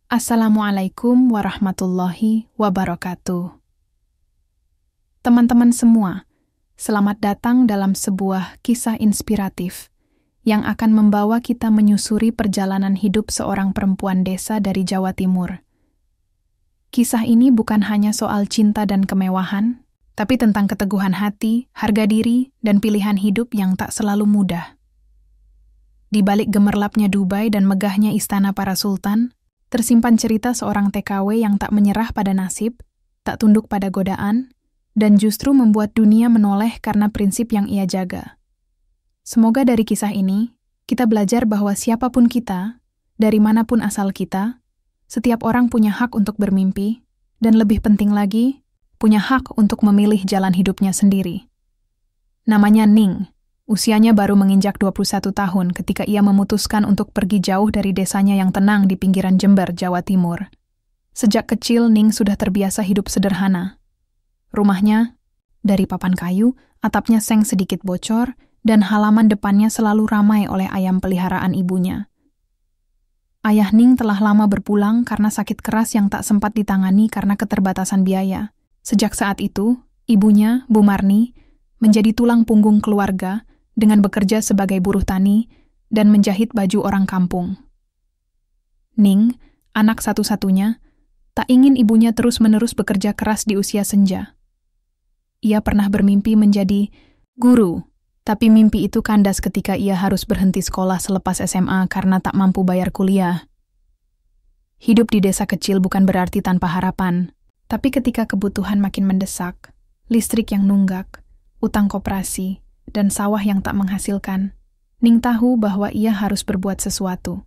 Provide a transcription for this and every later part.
Assalamualaikum warahmatullahi wabarakatuh. Teman-teman semua, selamat datang dalam sebuah kisah inspiratif yang akan membawa kita menyusuri perjalanan hidup seorang perempuan desa dari Jawa Timur. Kisah ini bukan hanya soal cinta dan kemewahan, tapi tentang keteguhan hati, harga diri, dan pilihan hidup yang tak selalu mudah. Di balik gemerlapnya Dubai dan megahnya istana para sultan, tersimpan cerita seorang TKW yang tak menyerah pada nasib, tak tunduk pada godaan, dan justru membuat dunia menoleh karena prinsip yang ia jaga. Semoga dari kisah ini, kita belajar bahwa siapapun kita, dari manapun asal kita, setiap orang punya hak untuk bermimpi, dan lebih penting lagi, punya hak untuk memilih jalan hidupnya sendiri. Namanya Ning. Usianya baru menginjak 21 tahun ketika ia memutuskan untuk pergi jauh dari desanya yang tenang di pinggiran Jember, Jawa Timur. Sejak kecil, Ning sudah terbiasa hidup sederhana. Rumahnya dari papan kayu, atapnya seng sedikit bocor, dan halaman depannya selalu ramai oleh ayam peliharaan ibunya. Ayah Ning telah lama berpulang karena sakit keras yang tak sempat ditangani karena keterbatasan biaya. Sejak saat itu, ibunya, Bu Marni, menjadi tulang punggung keluarga dengan bekerja sebagai buruh tani dan menjahit baju orang kampung. Ning, anak satu-satunya, tak ingin ibunya terus-menerus bekerja keras di usia senja. Ia pernah bermimpi menjadi guru, tapi mimpi itu kandas ketika ia harus berhenti sekolah selepas SMA karena tak mampu bayar kuliah. Hidup di desa kecil bukan berarti tanpa harapan, tapi ketika kebutuhan makin mendesak, listrik yang nunggak, utang koperasi, dan sawah yang tak menghasilkan, Ning tahu bahwa ia harus berbuat sesuatu.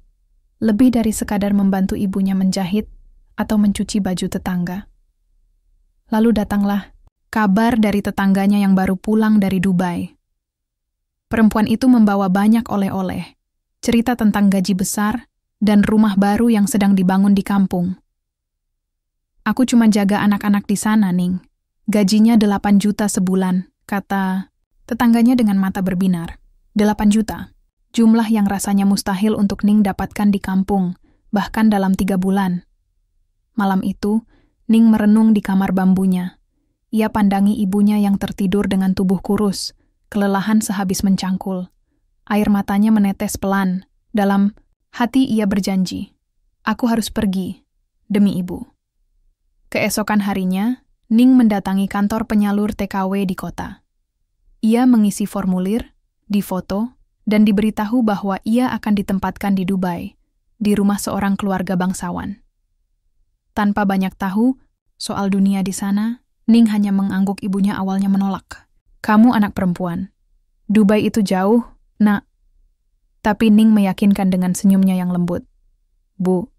Lebih dari sekadar membantu ibunya menjahit atau mencuci baju tetangga. Lalu datanglah kabar dari tetangganya yang baru pulang dari Dubai. Perempuan itu membawa banyak oleh-oleh, cerita tentang gaji besar, dan rumah baru yang sedang dibangun di kampung. "Aku cuma jaga anak-anak di sana, Ning. Gajinya 8 juta sebulan," kata tetangganya dengan mata berbinar. 8 juta. Jumlah yang rasanya mustahil untuk Ning dapatkan di kampung, bahkan dalam 3 bulan. Malam itu, Ning merenung di kamar bambunya. Ia pandangi ibunya yang tertidur dengan tubuh kurus, kelelahan sehabis mencangkul. Air matanya menetes pelan. Dalam hati ia berjanji, "Aku harus pergi, demi ibu." Keesokan harinya, Ning mendatangi kantor penyalur TKW di kota. Ia mengisi formulir, difoto, dan diberitahu bahwa ia akan ditempatkan di Dubai, di rumah seorang keluarga bangsawan. Tanpa banyak tahu soal dunia di sana, Ning hanya mengangguk. Ibunya awalnya menolak. "Kamu anak perempuan. Dubai itu jauh, Nak." Tapi Ning meyakinkan dengan senyumnya yang lembut. "Bu,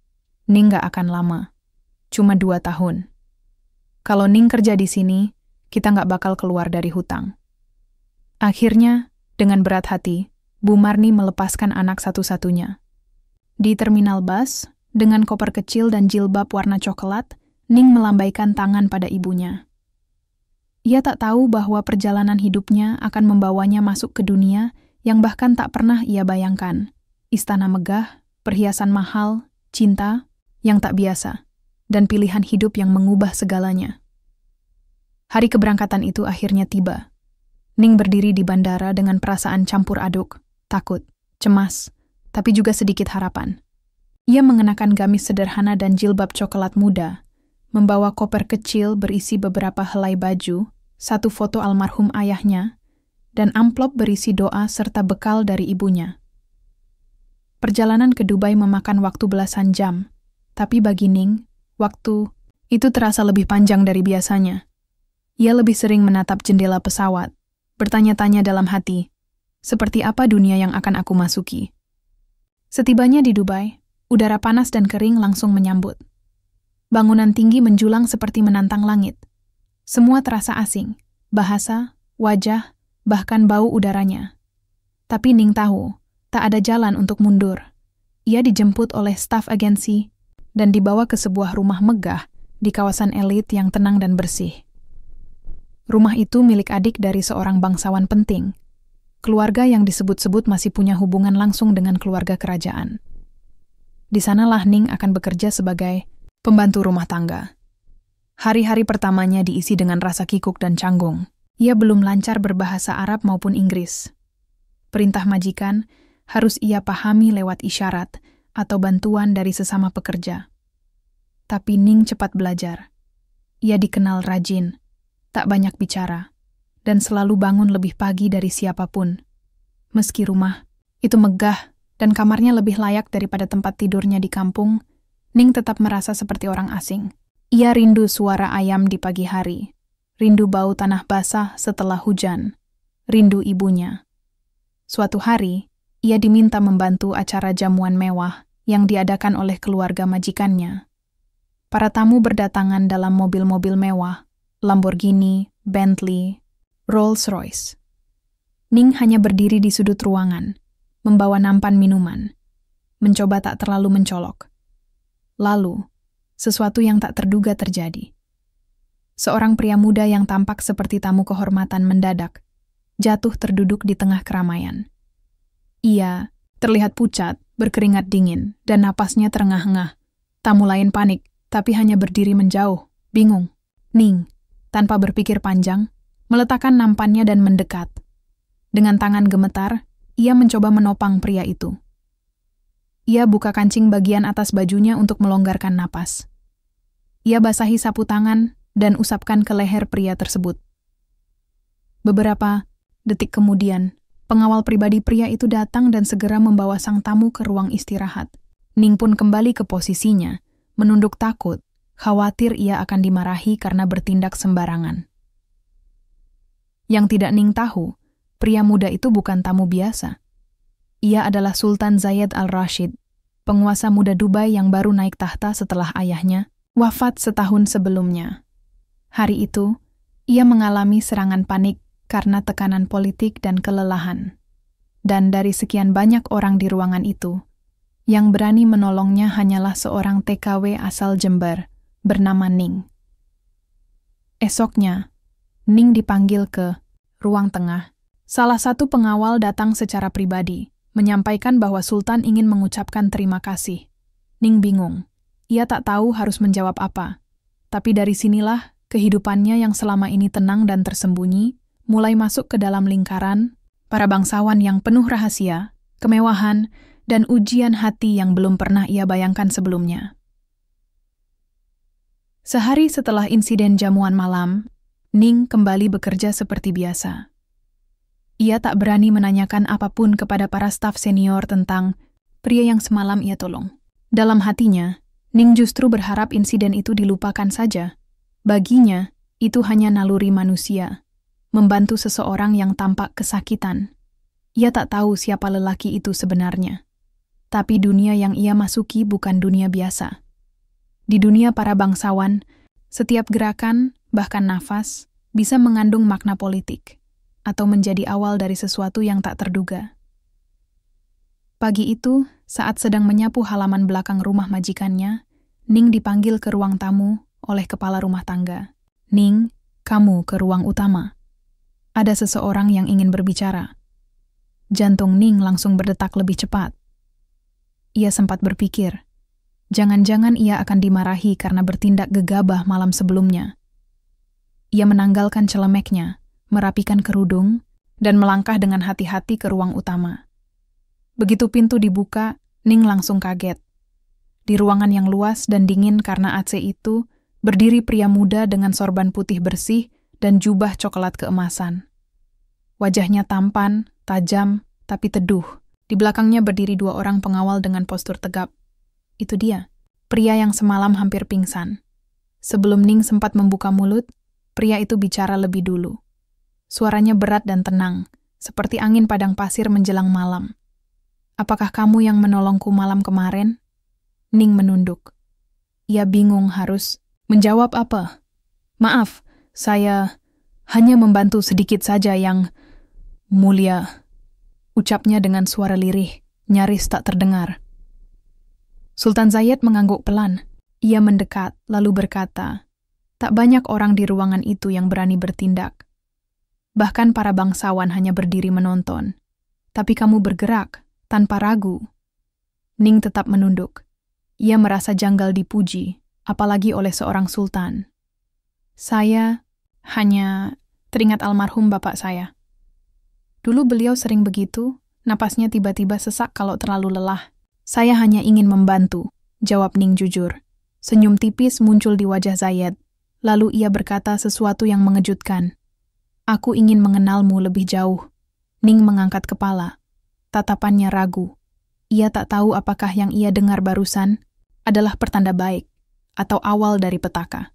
Ning gak akan lama. Cuma 2 tahun. Kalau Ning kerja di sini, kita gak bakal keluar dari hutang." Akhirnya, dengan berat hati, Bu Marni melepaskan anak satu-satunya. Di terminal bus, dengan koper kecil dan jilbab warna coklat, Ning melambaikan tangan pada ibunya. Ia tak tahu bahwa perjalanan hidupnya akan membawanya masuk ke dunia yang bahkan tak pernah ia bayangkan. Istana megah, perhiasan mahal, cinta yang tak biasa, dan pilihan hidup yang mengubah segalanya. Hari keberangkatan itu akhirnya tiba. Ning berdiri di bandara dengan perasaan campur aduk, takut, cemas, tapi juga sedikit harapan. Ia mengenakan gamis sederhana dan jilbab coklat muda, membawa koper kecil berisi beberapa helai baju, 1 foto almarhum ayahnya, dan amplop berisi doa serta bekal dari ibunya. Perjalanan ke Dubai memakan waktu belasan jam, tapi bagi Ning, waktu itu terasa lebih panjang dari biasanya. Ia lebih sering menatap jendela pesawat, bertanya-tanya dalam hati, seperti apa dunia yang akan aku masuki? Setibanya di Dubai, udara panas dan kering langsung menyambut. Bangunan tinggi menjulang seperti menantang langit. Semua terasa asing, bahasa, wajah, bahkan bau udaranya. Tapi Ning tahu, tak ada jalan untuk mundur. Ia dijemput oleh staf agensi dan dibawa ke sebuah rumah megah di kawasan elit yang tenang dan bersih. Rumah itu milik adik dari seorang bangsawan penting, keluarga yang disebut-sebut masih punya hubungan langsung dengan keluarga kerajaan. Di sanalah Ning akan bekerja sebagai pembantu rumah tangga. Hari-hari pertamanya diisi dengan rasa kikuk dan canggung. Ia belum lancar berbahasa Arab maupun Inggris. Perintah majikan harus ia pahami lewat isyarat atau bantuan dari sesama pekerja. Tapi Ning cepat belajar. Ia dikenal rajin, tak banyak bicara, dan selalu bangun lebih pagi dari siapapun. Meski rumah itu megah dan kamarnya lebih layak daripada tempat tidurnya di kampung, Ning tetap merasa seperti orang asing. Ia rindu suara ayam di pagi hari, rindu bau tanah basah setelah hujan, rindu ibunya. Suatu hari, ia diminta membantu acara jamuan mewah yang diadakan oleh keluarga majikannya. Para tamu berdatangan dalam mobil-mobil mewah, Lamborghini, Bentley, Rolls-Royce. Ning hanya berdiri di sudut ruangan, membawa nampan minuman, mencoba tak terlalu mencolok. Lalu, sesuatu yang tak terduga terjadi. Seorang pria muda yang tampak seperti tamu kehormatan mendadak jatuh terduduk di tengah keramaian. Ia terlihat pucat, berkeringat dingin, dan napasnya terengah-engah. Tamu lain panik, tapi hanya berdiri menjauh, bingung. Ning, tanpa berpikir panjang, meletakkan nampannya dan mendekat. Dengan tangan gemetar, ia mencoba menopang pria itu. Ia buka kancing bagian atas bajunya untuk melonggarkan napas. Ia basahi sapu tangan dan usapkan ke leher pria tersebut. Beberapa detik kemudian, pengawal pribadi pria itu datang dan segera membawa sang tamu ke ruang istirahat. Ning pun kembali ke posisinya, menunduk takut, khawatir ia akan dimarahi karena bertindak sembarangan. Yang tidak Ning tahu, pria muda itu bukan tamu biasa. Ia adalah Sultan Zayed Al-Rashid, penguasa muda Dubai yang baru naik tahta setelah ayahnya wafat setahun sebelumnya. Hari itu, ia mengalami serangan panik karena tekanan politik dan kelelahan. Dan dari sekian banyak orang di ruangan itu, yang berani menolongnya hanyalah seorang TKW asal Jember, bernama Ning. Esoknya, Ning dipanggil ke ruang tengah. Salah satu pengawal datang secara pribadi, menyampaikan bahwa Sultan ingin mengucapkan terima kasih. Ning bingung. Ia tak tahu harus menjawab apa. Tapi dari sinilah, kehidupannya yang selama ini tenang dan tersembunyi, mulai masuk ke dalam lingkaran para bangsawan yang penuh rahasia, kemewahan, dan ujian hati yang belum pernah ia bayangkan sebelumnya. Sehari setelah insiden jamuan malam, Ning kembali bekerja seperti biasa. Ia tak berani menanyakan apapun kepada para staf senior tentang pria yang semalam ia tolong. Dalam hatinya, Ning justru berharap insiden itu dilupakan saja. Baginya, itu hanya naluri manusia, membantu seseorang yang tampak kesakitan. Ia tak tahu siapa lelaki itu sebenarnya. Tapi dunia yang ia masuki bukan dunia biasa. Di dunia para bangsawan, setiap gerakan, bahkan nafas, bisa mengandung makna politik, atau menjadi awal dari sesuatu yang tak terduga. Pagi itu, saat sedang menyapu halaman belakang rumah majikannya, Ning dipanggil ke ruang tamu oleh kepala rumah tangga. Ning, kamu ke ruang utama. Ada seseorang yang ingin berbicara. Jantung Ning langsung berdetak lebih cepat. Ia sempat berpikir, jangan-jangan ia akan dimarahi karena bertindak gegabah malam sebelumnya. Ia menanggalkan celemeknya, merapikan kerudung, dan melangkah dengan hati-hati ke ruang utama. Begitu pintu dibuka, Ning langsung kaget. Di ruangan yang luas dan dingin karena AC itu, berdiri pria muda dengan sorban putih bersih dan jubah coklat keemasan. Wajahnya tampan, tajam, tapi teduh. Di belakangnya berdiri dua orang pengawal dengan postur tegap. Itu dia, pria yang semalam hampir pingsan. Sebelum Ning sempat membuka mulut, pria itu bicara lebih dulu. Suaranya berat dan tenang, seperti angin padang pasir menjelang malam. Apakah kamu yang menolongku malam kemarin? Ning menunduk. Ia bingung harus menjawab apa. Maaf, saya hanya membantu sedikit saja yang mulia. Ucapnya dengan suara lirih, nyaris tak terdengar. Sultan Zayed mengangguk pelan. Ia mendekat, lalu berkata, tak banyak orang di ruangan itu yang berani bertindak. Bahkan para bangsawan hanya berdiri menonton. Tapi kamu bergerak, tanpa ragu. Ning tetap menunduk. Ia merasa janggal dipuji, apalagi oleh seorang sultan. Saya hanya teringat almarhum bapak saya. Dulu beliau sering begitu, napasnya tiba-tiba sesak kalau terlalu lelah. Saya hanya ingin membantu, jawab Ning jujur. Senyum tipis muncul di wajah Zayed, lalu ia berkata sesuatu yang mengejutkan. Aku ingin mengenalmu lebih jauh. Ning mengangkat kepala. Tatapannya ragu. Ia tak tahu apakah yang ia dengar barusan adalah pertanda baik atau awal dari petaka.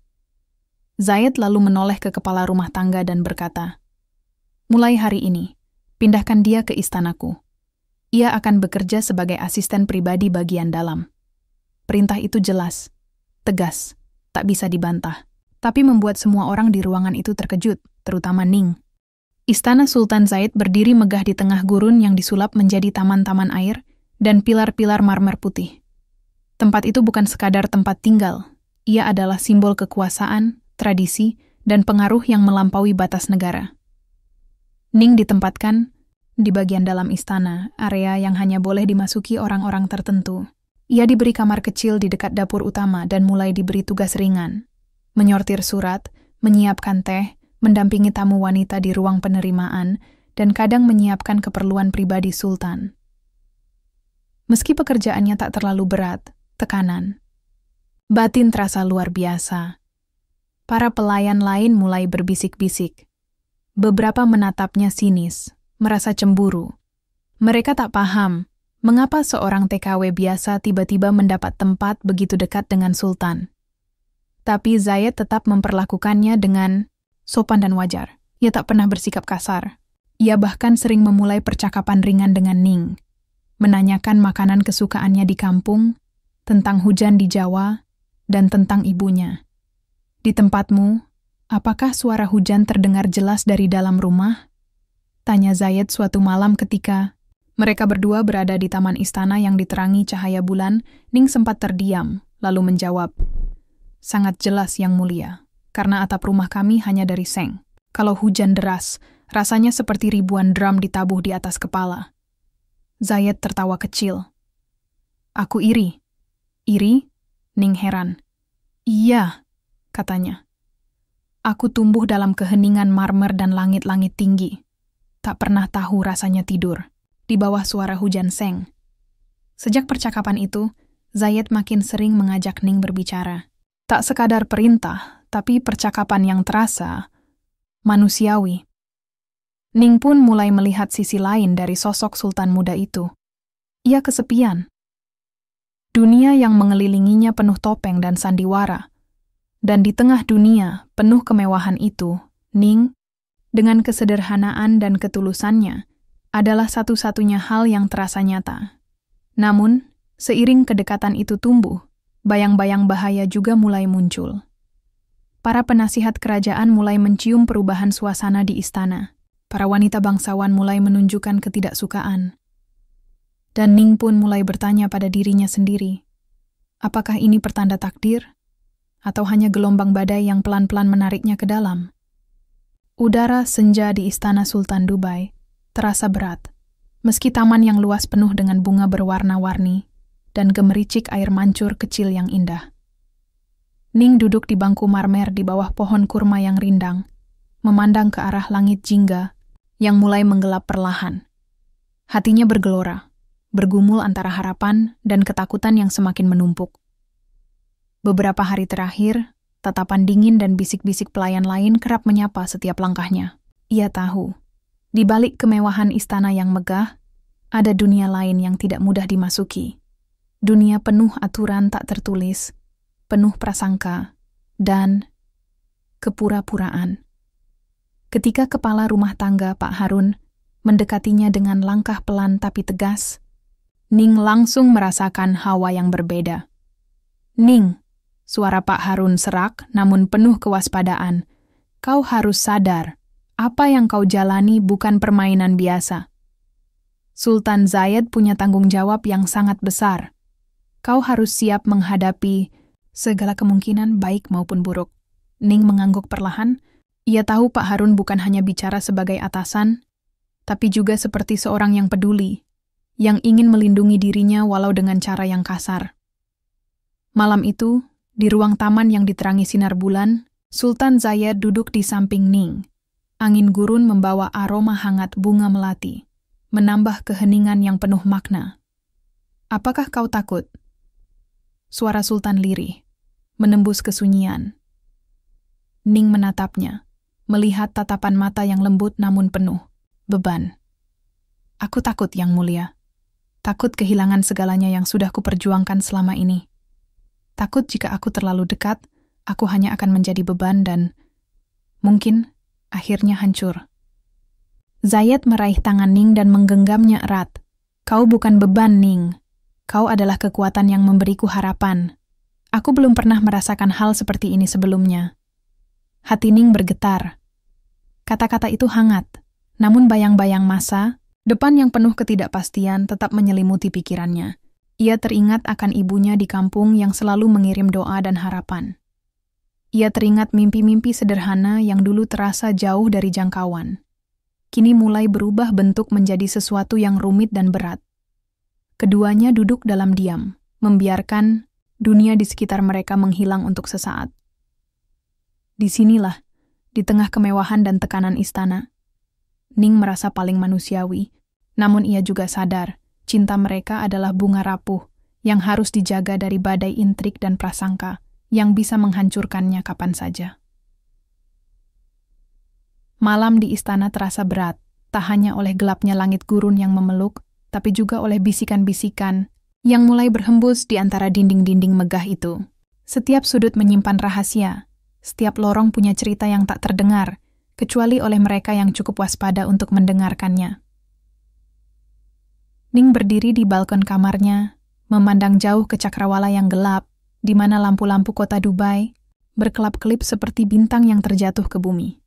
Zayed lalu menoleh ke kepala rumah tangga dan berkata, mulai hari ini, pindahkan dia ke istanaku. Ia akan bekerja sebagai asisten pribadi bagian dalam. Perintah itu jelas, tegas, tak bisa dibantah. Tapi membuat semua orang di ruangan itu terkejut, terutama Ning. Istana Sultan Zayed berdiri megah di tengah gurun yang disulap menjadi taman-taman air dan pilar-pilar marmer putih. Tempat itu bukan sekadar tempat tinggal, ia adalah simbol kekuasaan, tradisi, dan pengaruh yang melampaui batas negara. Ning ditempatkan di bagian dalam istana, area yang hanya boleh dimasuki orang-orang tertentu. Ia diberi kamar kecil di dekat dapur utama dan mulai diberi tugas ringan. Menyortir surat, menyiapkan teh, mendampingi tamu wanita di ruang penerimaan, dan kadang menyiapkan keperluan pribadi Sultan. Meski pekerjaannya tak terlalu berat, tekanan batin terasa luar biasa. Para pelayan lain mulai berbisik-bisik. Beberapa menatapnya sinis, merasa cemburu. Mereka tak paham mengapa seorang TKW biasa tiba-tiba mendapat tempat begitu dekat dengan Sultan. Tapi Zayed tetap memperlakukannya dengan sopan dan wajar. Ia tak pernah bersikap kasar. Ia bahkan sering memulai percakapan ringan dengan Ning, menanyakan makanan kesukaannya di kampung, tentang hujan di Jawa, dan tentang ibunya. Di tempatmu, apakah suara hujan terdengar jelas dari dalam rumah? Tanya Zayed suatu malam ketika mereka berdua berada di taman istana yang diterangi cahaya bulan. Ning sempat terdiam, lalu menjawab, sangat jelas yang mulia, karena atap rumah kami hanya dari seng. Kalau hujan deras, rasanya seperti ribuan drum ditabuh di atas kepala. Zayed tertawa kecil. Aku iri. Iri? Ning heran. Iya, katanya. Aku tumbuh dalam keheningan marmer dan langit-langit tinggi. Tak pernah tahu rasanya tidur di bawah suara hujan seng. Sejak percakapan itu, Zayed makin sering mengajak Ning berbicara. Tak sekadar perintah, tapi percakapan yang terasa manusiawi. Ning pun mulai melihat sisi lain dari sosok sultan muda itu. Ia kesepian. Dunia yang mengelilinginya penuh topeng dan sandiwara. Dan di tengah dunia penuh kemewahan itu, Ning, dengan kesederhanaan dan ketulusannya, adalah satu-satunya hal yang terasa nyata. Namun, seiring kedekatan itu tumbuh, bayang-bayang bahaya juga mulai muncul. Para penasihat kerajaan mulai mencium perubahan suasana di istana. Para wanita bangsawan mulai menunjukkan ketidaksukaan. Dan Ning pun mulai bertanya pada dirinya sendiri, apakah ini pertanda takdir? Atau hanya gelombang badai yang pelan-pelan menariknya ke dalam? Udara senja di istana Sultan Dubai terasa berat, meski taman yang luas penuh dengan bunga berwarna-warni dan gemericik air mancur kecil yang indah. Ning duduk di bangku marmer di bawah pohon kurma yang rindang, memandang ke arah langit jingga yang mulai menggelap perlahan. Hatinya bergelora, bergumul antara harapan dan ketakutan yang semakin menumpuk. Beberapa hari terakhir, tatapan dingin dan bisik-bisik pelayan lain kerap menyapa setiap langkahnya. Ia tahu, di balik kemewahan istana yang megah, ada dunia lain yang tidak mudah dimasuki. Dunia penuh aturan tak tertulis, penuh prasangka, dan kepura-puraan. Ketika kepala rumah tangga Pak Harun mendekatinya dengan langkah pelan tapi tegas, Ning langsung merasakan hawa yang berbeda. Ning, suara Pak Harun serak namun penuh kewaspadaan. Kau harus sadar, apa yang kau jalani bukan permainan biasa. Sultan Zayed punya tanggung jawab yang sangat besar. Kau harus siap menghadapi segala kemungkinan baik maupun buruk. Ning mengangguk perlahan. Ia tahu Pak Harun bukan hanya bicara sebagai atasan, tapi juga seperti seorang yang peduli, yang ingin melindungi dirinya walau dengan cara yang kasar. Malam itu, di ruang taman yang diterangi sinar bulan, Sultan Zayed duduk di samping Ning. Angin gurun membawa aroma hangat bunga melati, menambah keheningan yang penuh makna. "Apakah kau takut?" Suara Sultan lirih, menembus kesunyian. Ning menatapnya, melihat tatapan mata yang lembut namun penuh beban. "Aku takut, Yang Mulia. Takut kehilangan segalanya yang sudah kuperjuangkan selama ini. Takut jika aku terlalu dekat, aku hanya akan menjadi beban dan mungkin akhirnya hancur." Zayed meraih tangan Ning dan menggenggamnya erat. "Kau bukan beban, Ning. Kau adalah kekuatan yang memberiku harapan. Aku belum pernah merasakan hal seperti ini sebelumnya." Hati Ning bergetar. Kata-kata itu hangat, namun bayang-bayang masa depan yang penuh ketidakpastian tetap menyelimuti pikirannya. Ia teringat akan ibunya di kampung yang selalu mengirim doa dan harapan. Ia teringat mimpi-mimpi sederhana yang dulu terasa jauh dari jangkauan. Kini mulai berubah bentuk menjadi sesuatu yang rumit dan berat. Keduanya duduk dalam diam, membiarkan dunia di sekitar mereka menghilang untuk sesaat. Disinilah, di tengah kemewahan dan tekanan istana, Ning merasa paling manusiawi, namun ia juga sadar cinta mereka adalah bunga rapuh yang harus dijaga dari badai intrik dan prasangka yang bisa menghancurkannya kapan saja. Malam di istana terasa berat, tak hanya oleh gelapnya langit gurun yang memeluk, tapi juga oleh bisikan-bisikan yang mulai berhembus di antara dinding-dinding megah itu. Setiap sudut menyimpan rahasia, setiap lorong punya cerita yang tak terdengar, kecuali oleh mereka yang cukup waspada untuk mendengarkannya. Ning berdiri di balkon kamarnya, memandang jauh ke cakrawala yang gelap, di mana lampu-lampu kota Dubai berkelap-kelip seperti bintang yang terjatuh ke bumi.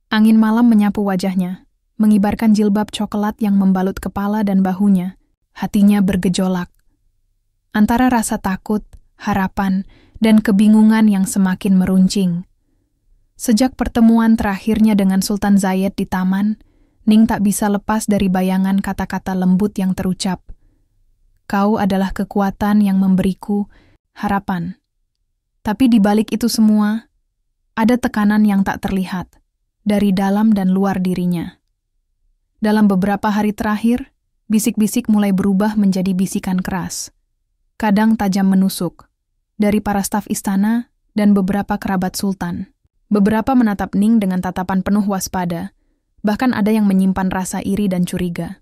Angin malam menyapu wajahnya, mengibarkan jilbab coklat yang membalut kepala dan bahunya. Hatinya bergejolak. Antara rasa takut, harapan, dan kebingungan yang semakin meruncing. Sejak pertemuan terakhirnya dengan Sultan Zayed di taman, Ning tak bisa lepas dari bayangan kata-kata lembut yang terucap. "Kau adalah kekuatan yang memberiku harapan." Tapi di balik itu semua, ada tekanan yang tak terlihat, dari dalam dan luar dirinya. Dalam beberapa hari terakhir, bisik-bisik mulai berubah menjadi bisikan keras. Kadang tajam menusuk, dari para staf istana dan beberapa kerabat sultan. Beberapa menatap Ning dengan tatapan penuh waspada, bahkan ada yang menyimpan rasa iri dan curiga.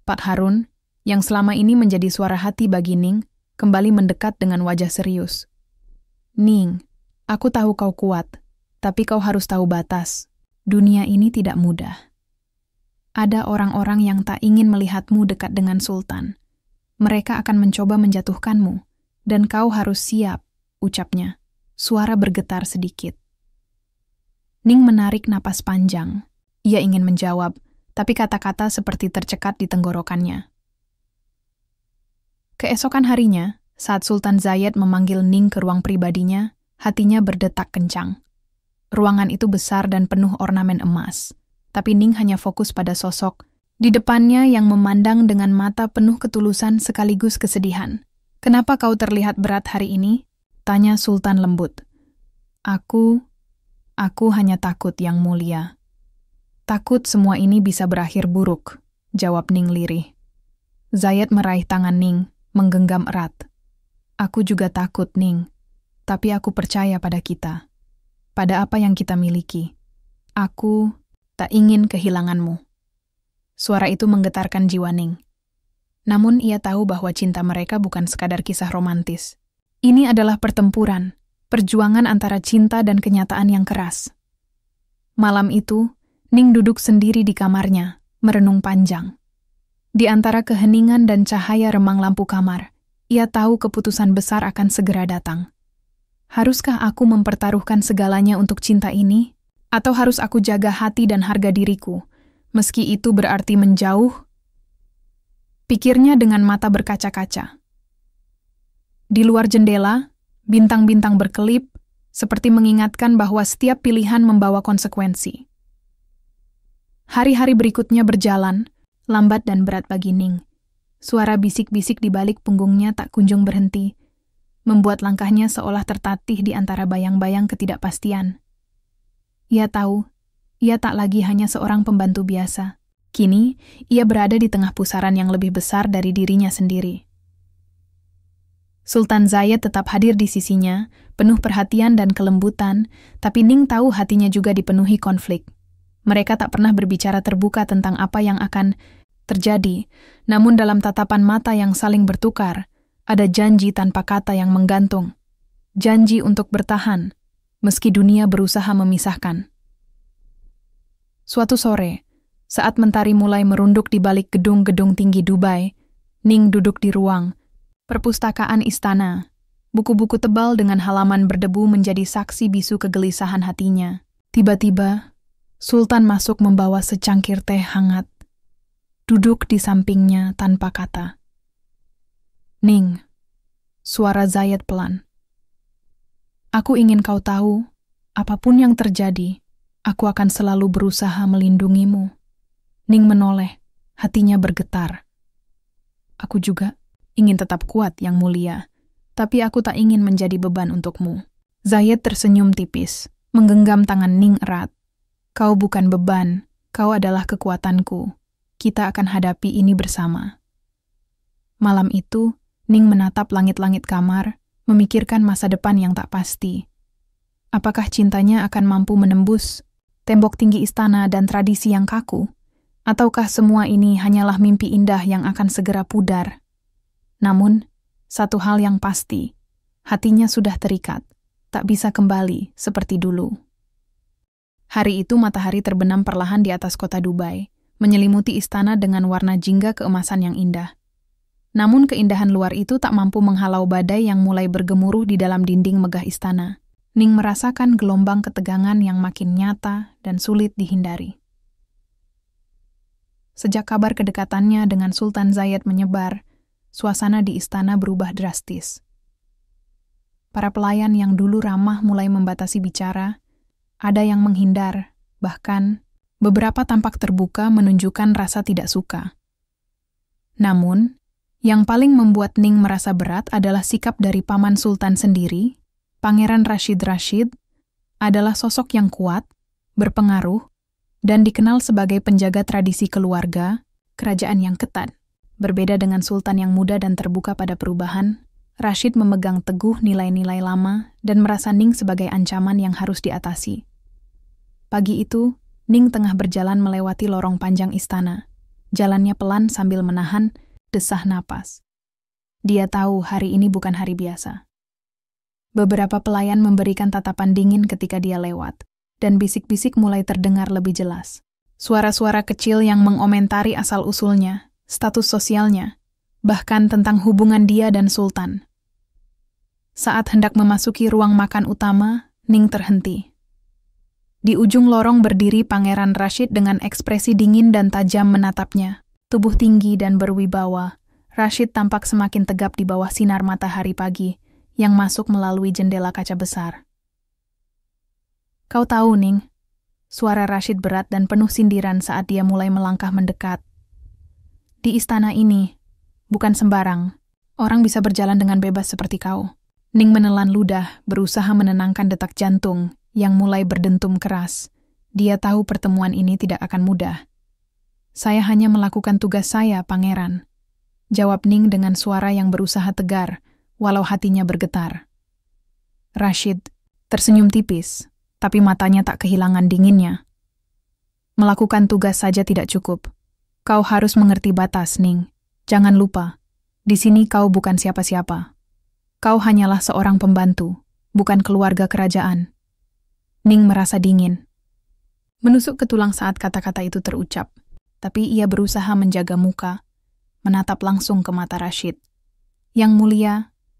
Pak Harun, yang selama ini menjadi suara hati bagi Ning, kembali mendekat dengan wajah serius. "Ning, aku tahu kau kuat, tapi kau harus tahu batas. Dunia ini tidak mudah. Ada orang-orang yang tak ingin melihatmu dekat dengan Sultan. Mereka akan mencoba menjatuhkanmu, dan kau harus siap," ucapnya. Suara bergetar sedikit. Ning menarik napas panjang. Ia ingin menjawab, tapi kata-kata seperti tercekat di tenggorokannya. Keesokan harinya, saat Sultan Zayed memanggil Ning ke ruang pribadinya, hatinya berdetak kencang. Ruangan itu besar dan penuh ornamen emas, tapi Ning hanya fokus pada sosok di depannya yang memandang dengan mata penuh ketulusan sekaligus kesedihan. "Kenapa kau terlihat berat hari ini?" tanya Sultan lembut. Aku hanya takut, Yang Mulia." "Takut semua ini bisa berakhir buruk," jawab Ning lirih. Zayed meraih tangan Ning, menggenggam erat. "Aku juga takut, Ning. Tapi aku percaya pada kita. Pada apa yang kita miliki. Aku tak ingin kehilanganmu." Suara itu menggetarkan jiwa Ning. Namun ia tahu bahwa cinta mereka bukan sekadar kisah romantis. Ini adalah pertempuran, perjuangan antara cinta dan kenyataan yang keras. Malam itu, Ning duduk sendiri di kamarnya, merenung panjang. Di antara keheningan dan cahaya remang lampu kamar, ia tahu keputusan besar akan segera datang. Haruskah aku mempertaruhkan segalanya untuk cinta ini? Atau harus aku jaga hati dan harga diriku, meski itu berarti menjauh? Pikirnya dengan mata berkaca-kaca. Di luar jendela, bintang-bintang berkelip, seperti mengingatkan bahwa setiap pilihan membawa konsekuensi. Hari-hari berikutnya berjalan, lambat dan berat bagi Ning. Suara bisik-bisik di balik punggungnya tak kunjung berhenti. membuat langkahnya seolah tertatih di antara bayang-bayang ketidakpastian. Ia tahu, ia tak lagi hanya seorang pembantu biasa. Kini, ia berada di tengah pusaran yang lebih besar dari dirinya sendiri. Sultan Zayed tetap hadir di sisinya, penuh perhatian dan kelembutan, tapi Ning tahu hatinya juga dipenuhi konflik. Mereka tak pernah berbicara terbuka tentang apa yang akan terjadi, namun dalam tatapan mata yang saling bertukar, ada janji tanpa kata yang menggantung. Janji untuk bertahan, meski dunia berusaha memisahkan. Suatu sore, saat mentari mulai merunduk di balik gedung-gedung tinggi Dubai, Ning duduk di ruang perpustakaan istana. Buku-buku tebal dengan halaman berdebu menjadi saksi bisu kegelisahan hatinya. Tiba-tiba, Sultan masuk membawa secangkir teh hangat. Duduk di sampingnya tanpa kata. "Ning," suara Zayed pelan. "Aku ingin kau tahu, apapun yang terjadi, aku akan selalu berusaha melindungimu." Ning menoleh, hatinya bergetar. "Aku juga ingin tetap kuat, Yang Mulia, tapi aku tak ingin menjadi beban untukmu." Zayed tersenyum tipis, menggenggam tangan Ning erat. "Kau bukan beban, kau adalah kekuatanku. Kita akan hadapi ini bersama." Malam itu, Ning menatap langit-langit kamar, memikirkan masa depan yang tak pasti. Apakah cintanya akan mampu menembus tembok tinggi istana dan tradisi yang kaku? Ataukah semua ini hanyalah mimpi indah yang akan segera pudar? Namun, satu hal yang pasti, hatinya sudah terikat, tak bisa kembali seperti dulu. Hari itu matahari terbenam perlahan di atas kota Dubai, menyelimuti istana dengan warna jingga keemasan yang indah. Namun keindahan luar itu tak mampu menghalau badai yang mulai bergemuruh di dalam dinding megah istana. Ning merasakan gelombang ketegangan yang makin nyata dan sulit dihindari. Sejak kabar kedekatannya dengan Sultan Zayed menyebar, suasana di istana berubah drastis. Para pelayan yang dulu ramah mulai membatasi bicara, ada yang menghindar, bahkan beberapa tampak terbuka menunjukkan rasa tidak suka. Namun, yang paling membuat Ning merasa berat adalah sikap dari paman Sultan sendiri. Pangeran Rashid adalah sosok yang kuat, berpengaruh, dan dikenal sebagai penjaga tradisi keluarga, kerajaan yang ketat. Berbeda dengan Sultan yang muda dan terbuka pada perubahan, Rashid memegang teguh nilai-nilai lama dan merasa Ning sebagai ancaman yang harus diatasi. Pagi itu, Ning tengah berjalan melewati lorong panjang istana. Jalannya pelan sambil menahan desah napas. Dia tahu hari ini bukan hari biasa. Beberapa pelayan memberikan tatapan dingin ketika dia lewat, dan bisik-bisik mulai terdengar lebih jelas. Suara-suara kecil yang mengomentari asal-usulnya, status sosialnya, bahkan tentang hubungan dia dan Sultan. Saat hendak memasuki ruang makan utama, Ning terhenti. Di ujung lorong berdiri Pangeran Rashid dengan ekspresi dingin dan tajam menatapnya. Tubuh tinggi dan berwibawa, Rashid tampak semakin tegap di bawah sinar matahari pagi yang masuk melalui jendela kaca besar. "Kau tahu, Ning," suara Rashid berat dan penuh sindiran saat dia mulai melangkah mendekat. "Di istana ini, bukan sembarang, orang bisa berjalan dengan bebas seperti kau." Ning menelan ludah, berusaha menenangkan detak jantung yang mulai berdentum keras. Dia tahu pertemuan ini tidak akan mudah. "Saya hanya melakukan tugas saya, Pangeran," jawab Ning dengan suara yang berusaha tegar, walau hatinya bergetar. Rashid tersenyum tipis, tapi matanya tak kehilangan dinginnya. "Melakukan tugas saja tidak cukup. Kau harus mengerti batas, Ning. Jangan lupa, di sini kau bukan siapa-siapa. Kau hanyalah seorang pembantu, bukan keluarga kerajaan." Ning merasa dingin. Menusuk ke tulang saat kata-kata itu terucap. Tapi ia berusaha menjaga muka, menatap langsung ke mata Rashid. "Yang Mulia,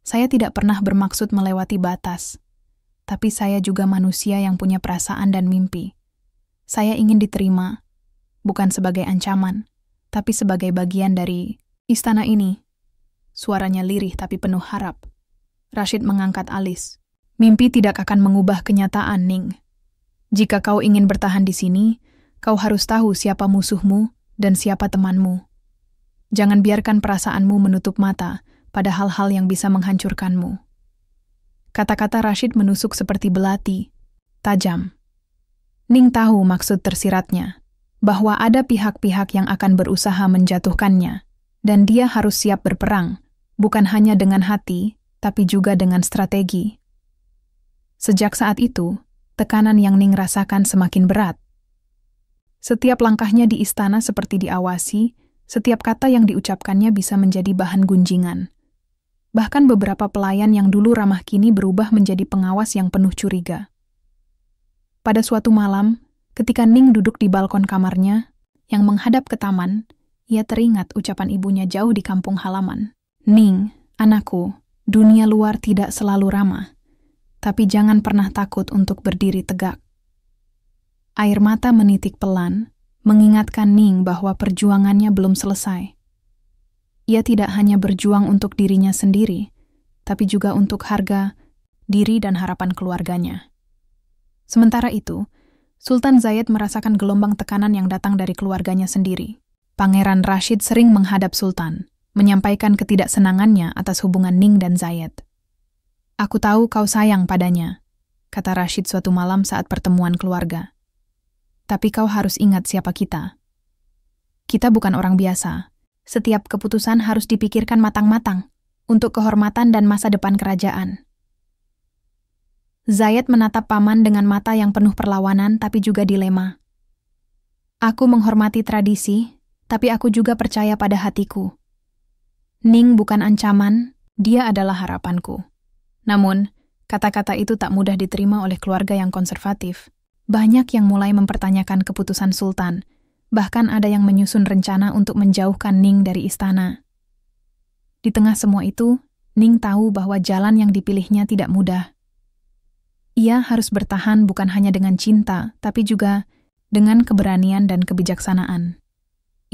saya tidak pernah bermaksud melewati batas. Tapi saya juga manusia yang punya perasaan dan mimpi. Saya ingin diterima, bukan sebagai ancaman, tapi sebagai bagian dari istana ini." Suaranya lirih tapi penuh harap. Rashid mengangkat alis. "Mimpi tidak akan mengubah kenyataan, Ning. Jika kau ingin bertahan di sini, kau harus tahu siapa musuhmu dan siapa temanmu. Jangan biarkan perasaanmu menutup mata pada hal-hal yang bisa menghancurkanmu." Kata-kata Rashid menusuk seperti belati, tajam. Ning tahu maksud tersiratnya, bahwa ada pihak-pihak yang akan berusaha menjatuhkannya, dan dia harus siap berperang, bukan hanya dengan hati, tapi juga dengan strategi. Sejak saat itu, tekanan yang Ning rasakan semakin berat. Setiap langkahnya di istana seperti diawasi, setiap kata yang diucapkannya bisa menjadi bahan gunjingan. Bahkan beberapa pelayan yang dulu ramah kini berubah menjadi pengawas yang penuh curiga. Pada suatu malam, ketika Ning duduk di balkon kamarnya, yang menghadap ke taman, ia teringat ucapan ibunya jauh di kampung halaman. Ning, anakku, dunia luar tidak selalu ramah, tapi jangan pernah takut untuk berdiri tegak. Air mata menitik pelan, mengingatkan Ning bahwa perjuangannya belum selesai. Ia tidak hanya berjuang untuk dirinya sendiri, tapi juga untuk harga, diri dan harapan keluarganya. Sementara itu, Sultan Zayed merasakan gelombang tekanan yang datang dari keluarganya sendiri. Pangeran Rashid sering menghadap Sultan, menyampaikan ketidaksenangannya atas hubungan Ning dan Zayed. "Aku tahu kau sayang padanya," kata Rashid suatu malam saat pertemuan keluarga. "Tapi kau harus ingat siapa kita. Kita bukan orang biasa. Setiap keputusan harus dipikirkan matang-matang untuk kehormatan dan masa depan kerajaan." Zayed menatap paman dengan mata yang penuh perlawanan tapi juga dilema. "Aku menghormati tradisi, tapi aku juga percaya pada hatiku. Ning bukan ancaman, dia adalah harapanku." Namun, kata-kata itu tak mudah diterima oleh keluarga yang konservatif. Banyak yang mulai mempertanyakan keputusan Sultan, bahkan ada yang menyusun rencana untuk menjauhkan Ning dari istana. Di tengah semua itu, Ning tahu bahwa jalan yang dipilihnya tidak mudah. Ia harus bertahan bukan hanya dengan cinta, tapi juga dengan keberanian dan kebijaksanaan.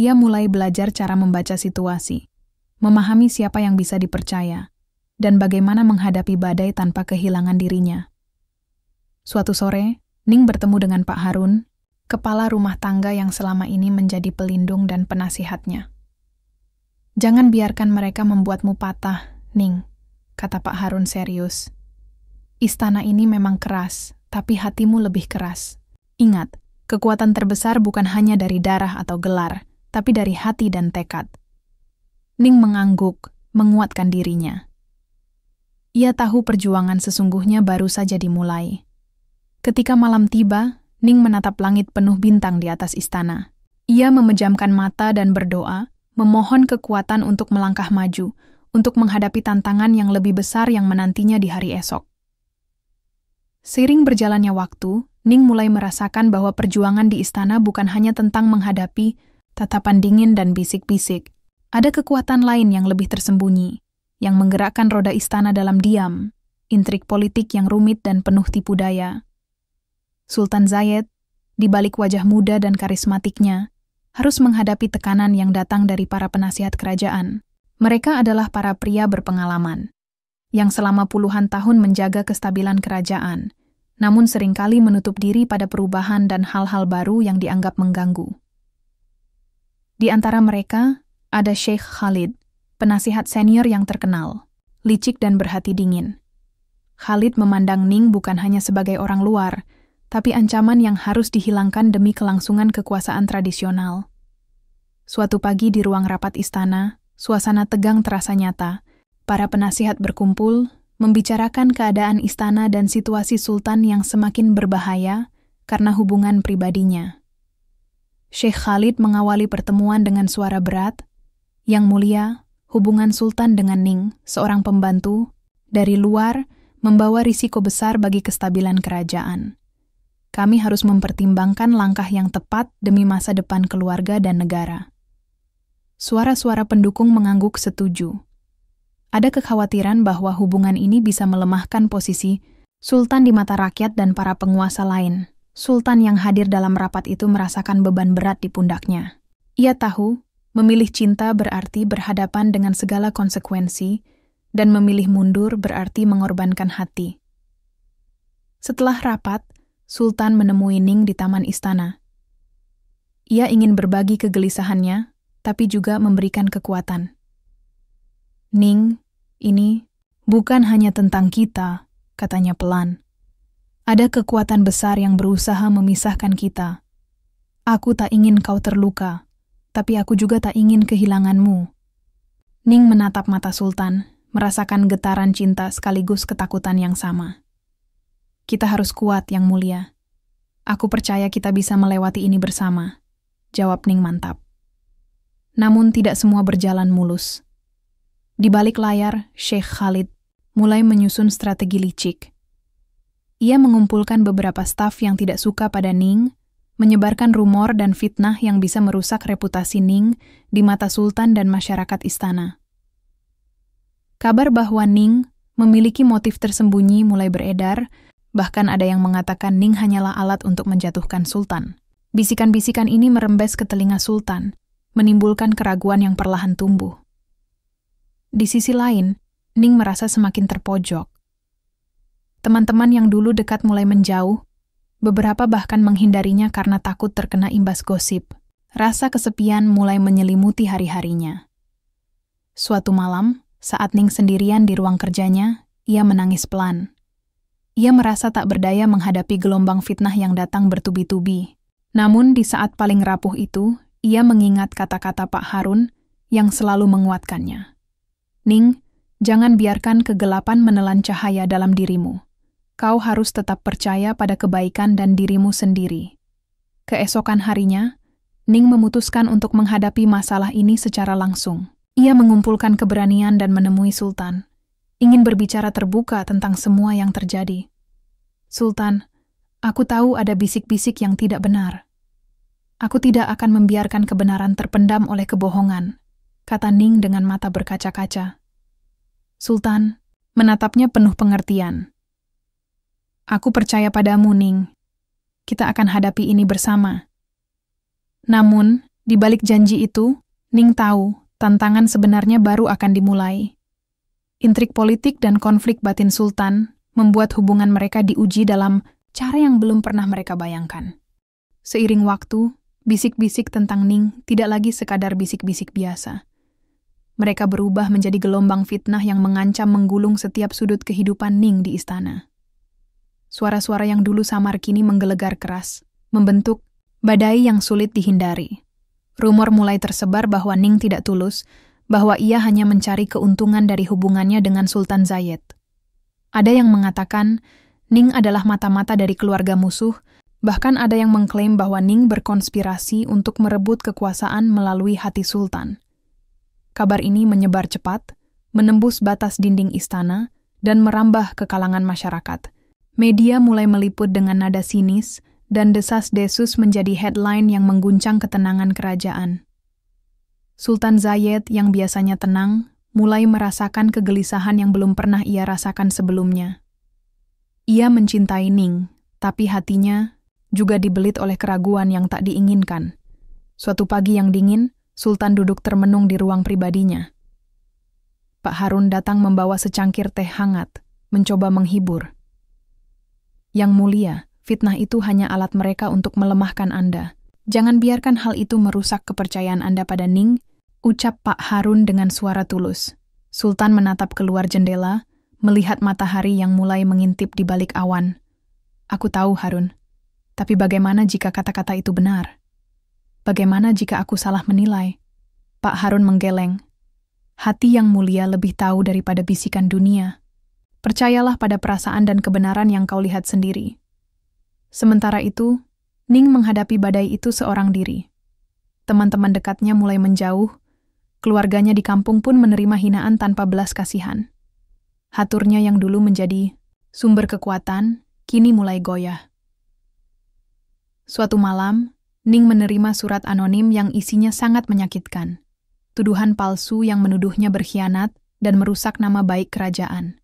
Ia mulai belajar cara membaca situasi, memahami siapa yang bisa dipercaya, dan bagaimana menghadapi badai tanpa kehilangan dirinya. Suatu sore, Ning bertemu dengan Pak Harun, kepala rumah tangga yang selama ini menjadi pelindung dan penasihatnya. "Jangan biarkan mereka membuatmu patah, Ning," kata Pak Harun serius. "Istana ini memang keras, tapi hatimu lebih keras. Ingat, kekuatan terbesar bukan hanya dari darah atau gelar, tapi dari hati dan tekad." Ning mengangguk, menguatkan dirinya. Ia tahu perjuangan sesungguhnya baru saja dimulai. Ketika malam tiba, Ning menatap langit penuh bintang di atas istana. Ia memejamkan mata dan berdoa, memohon kekuatan untuk melangkah maju, untuk menghadapi tantangan yang lebih besar yang menantinya di hari esok. Seiring berjalannya waktu, Ning mulai merasakan bahwa perjuangan di istana bukan hanya tentang menghadapi tatapan dingin dan bisik-bisik. Ada kekuatan lain yang lebih tersembunyi, yang menggerakkan roda istana dalam diam, intrik politik yang rumit dan penuh tipu daya. Sultan Zayed, di balik wajah muda dan karismatiknya, harus menghadapi tekanan yang datang dari para penasihat kerajaan. Mereka adalah para pria berpengalaman, yang selama puluhan tahun menjaga kestabilan kerajaan, namun seringkali menutup diri pada perubahan dan hal-hal baru yang dianggap mengganggu. Di antara mereka, ada Sheikh Khalid, penasihat senior yang terkenal, licik dan berhati dingin. Khalid memandang Ning bukan hanya sebagai orang luar, tapi ancaman yang harus dihilangkan demi kelangsungan kekuasaan tradisional. Suatu pagi di ruang rapat istana, suasana tegang terasa nyata. Para penasihat berkumpul, membicarakan keadaan istana dan situasi Sultan yang semakin berbahaya karena hubungan pribadinya. Sheikh Khalid mengawali pertemuan dengan suara berat, "Yang mulia, hubungan Sultan dengan Ning, seorang pembantu, dari luar membawa risiko besar bagi kestabilan kerajaan. Kami harus mempertimbangkan langkah yang tepat demi masa depan keluarga dan negara." Suara-suara pendukung mengangguk setuju. Ada kekhawatiran bahwa hubungan ini bisa melemahkan posisi Sultan di mata rakyat dan para penguasa lain. Sultan yang hadir dalam rapat itu merasakan beban berat di pundaknya. Ia tahu, memilih cinta berarti berhadapan dengan segala konsekuensi, dan memilih mundur berarti mengorbankan hati. Setelah rapat, Sultan menemui Ning di taman istana. Ia ingin berbagi kegelisahannya, tapi juga memberikan kekuatan. "Ning, ini bukan hanya tentang kita," katanya pelan. Ada kekuatan besar yang berusaha memisahkan kita. Aku tak ingin kau terluka, tapi aku juga tak ingin kehilanganmu. Ning menatap mata Sultan, merasakan getaran cinta sekaligus ketakutan yang sama. Kita harus kuat, Yang Mulia. Aku percaya kita bisa melewati ini bersama, jawab Ning mantap. Namun tidak semua berjalan mulus. Di balik layar, Sheikh Khalid mulai menyusun strategi licik. Ia mengumpulkan beberapa staf yang tidak suka pada Ning, menyebarkan rumor dan fitnah yang bisa merusak reputasi Ning di mata Sultan dan masyarakat istana. Kabar bahwa Ning memiliki motif tersembunyi mulai beredar, bahkan ada yang mengatakan Ning hanyalah alat untuk menjatuhkan Sultan. Bisikan-bisikan ini merembes ke telinga Sultan, menimbulkan keraguan yang perlahan tumbuh. Di sisi lain, Ning merasa semakin terpojok. Teman-teman yang dulu dekat mulai menjauh, beberapa bahkan menghindarinya karena takut terkena imbas gosip. Rasa kesepian mulai menyelimuti hari-harinya. Suatu malam, saat Ning sendirian di ruang kerjanya, ia menangis pelan. Ia merasa tak berdaya menghadapi gelombang fitnah yang datang bertubi-tubi. Namun di saat paling rapuh itu, ia mengingat kata-kata Pak Harun yang selalu menguatkannya. Ning, jangan biarkan kegelapan menelan cahaya dalam dirimu. Kau harus tetap percaya pada kebaikan dan dirimu sendiri. Keesokan harinya, Ning memutuskan untuk menghadapi masalah ini secara langsung. Ia mengumpulkan keberanian dan menemui Sultan. Ingin berbicara terbuka tentang semua yang terjadi. Sultan, aku tahu ada bisik-bisik yang tidak benar. Aku tidak akan membiarkan kebenaran terpendam oleh kebohongan, kata Ning dengan mata berkaca-kaca. Sultan menatapnya penuh pengertian. Aku percaya padamu, Ning. Kita akan hadapi ini bersama. Namun, di balik janji itu, Ning tahu tantangan sebenarnya baru akan dimulai. Intrik politik dan konflik batin Sultan membuat hubungan mereka diuji dalam cara yang belum pernah mereka bayangkan. Seiring waktu, bisik-bisik tentang Ning tidak lagi sekadar bisik-bisik biasa. Mereka berubah menjadi gelombang fitnah yang mengancam menggulung setiap sudut kehidupan Ning di istana. Suara-suara yang dulu samar kini menggelegar keras, membentuk badai yang sulit dihindari. Rumor mulai tersebar bahwa Ning tidak tulus, bahwa ia hanya mencari keuntungan dari hubungannya dengan Sultan Zayed. Ada yang mengatakan Ning adalah mata-mata dari keluarga musuh, bahkan ada yang mengklaim bahwa Ning berkonspirasi untuk merebut kekuasaan melalui hati Sultan. Kabar ini menyebar cepat, menembus batas dinding istana, dan merambah ke kalangan masyarakat. Media mulai meliput dengan nada sinis, dan desas-desus menjadi headline yang mengguncang ketenangan kerajaan. Sultan Zayed yang biasanya tenang, mulai merasakan kegelisahan yang belum pernah ia rasakan sebelumnya. Ia mencintai Ning, tapi hatinya juga dibelit oleh keraguan yang tak diinginkan. Suatu pagi yang dingin, Sultan duduk termenung di ruang pribadinya. Pak Harun datang membawa secangkir teh hangat, mencoba menghibur. Yang Mulia, fitnah itu hanya alat mereka untuk melemahkan Anda. Jangan biarkan hal itu merusak kepercayaan Anda pada Ning, ucap Pak Harun dengan suara tulus. Sultan menatap keluar jendela, melihat matahari yang mulai mengintip di balik awan. Aku tahu, Harun. Tapi bagaimana jika kata-kata itu benar? Bagaimana jika aku salah menilai? Pak Harun menggeleng. Hati yang mulia lebih tahu daripada bisikan dunia. Percayalah pada perasaan dan kebenaran yang kau lihat sendiri. Sementara itu, Ning menghadapi badai itu seorang diri. Teman-teman dekatnya mulai menjauh, keluarganya di kampung pun menerima hinaan tanpa belas kasihan. Haturnya yang dulu menjadi sumber kekuatan, kini mulai goyah. Suatu malam, Ning menerima surat anonim yang isinya sangat menyakitkan. Tuduhan palsu yang menuduhnya berkhianat dan merusak nama baik kerajaan.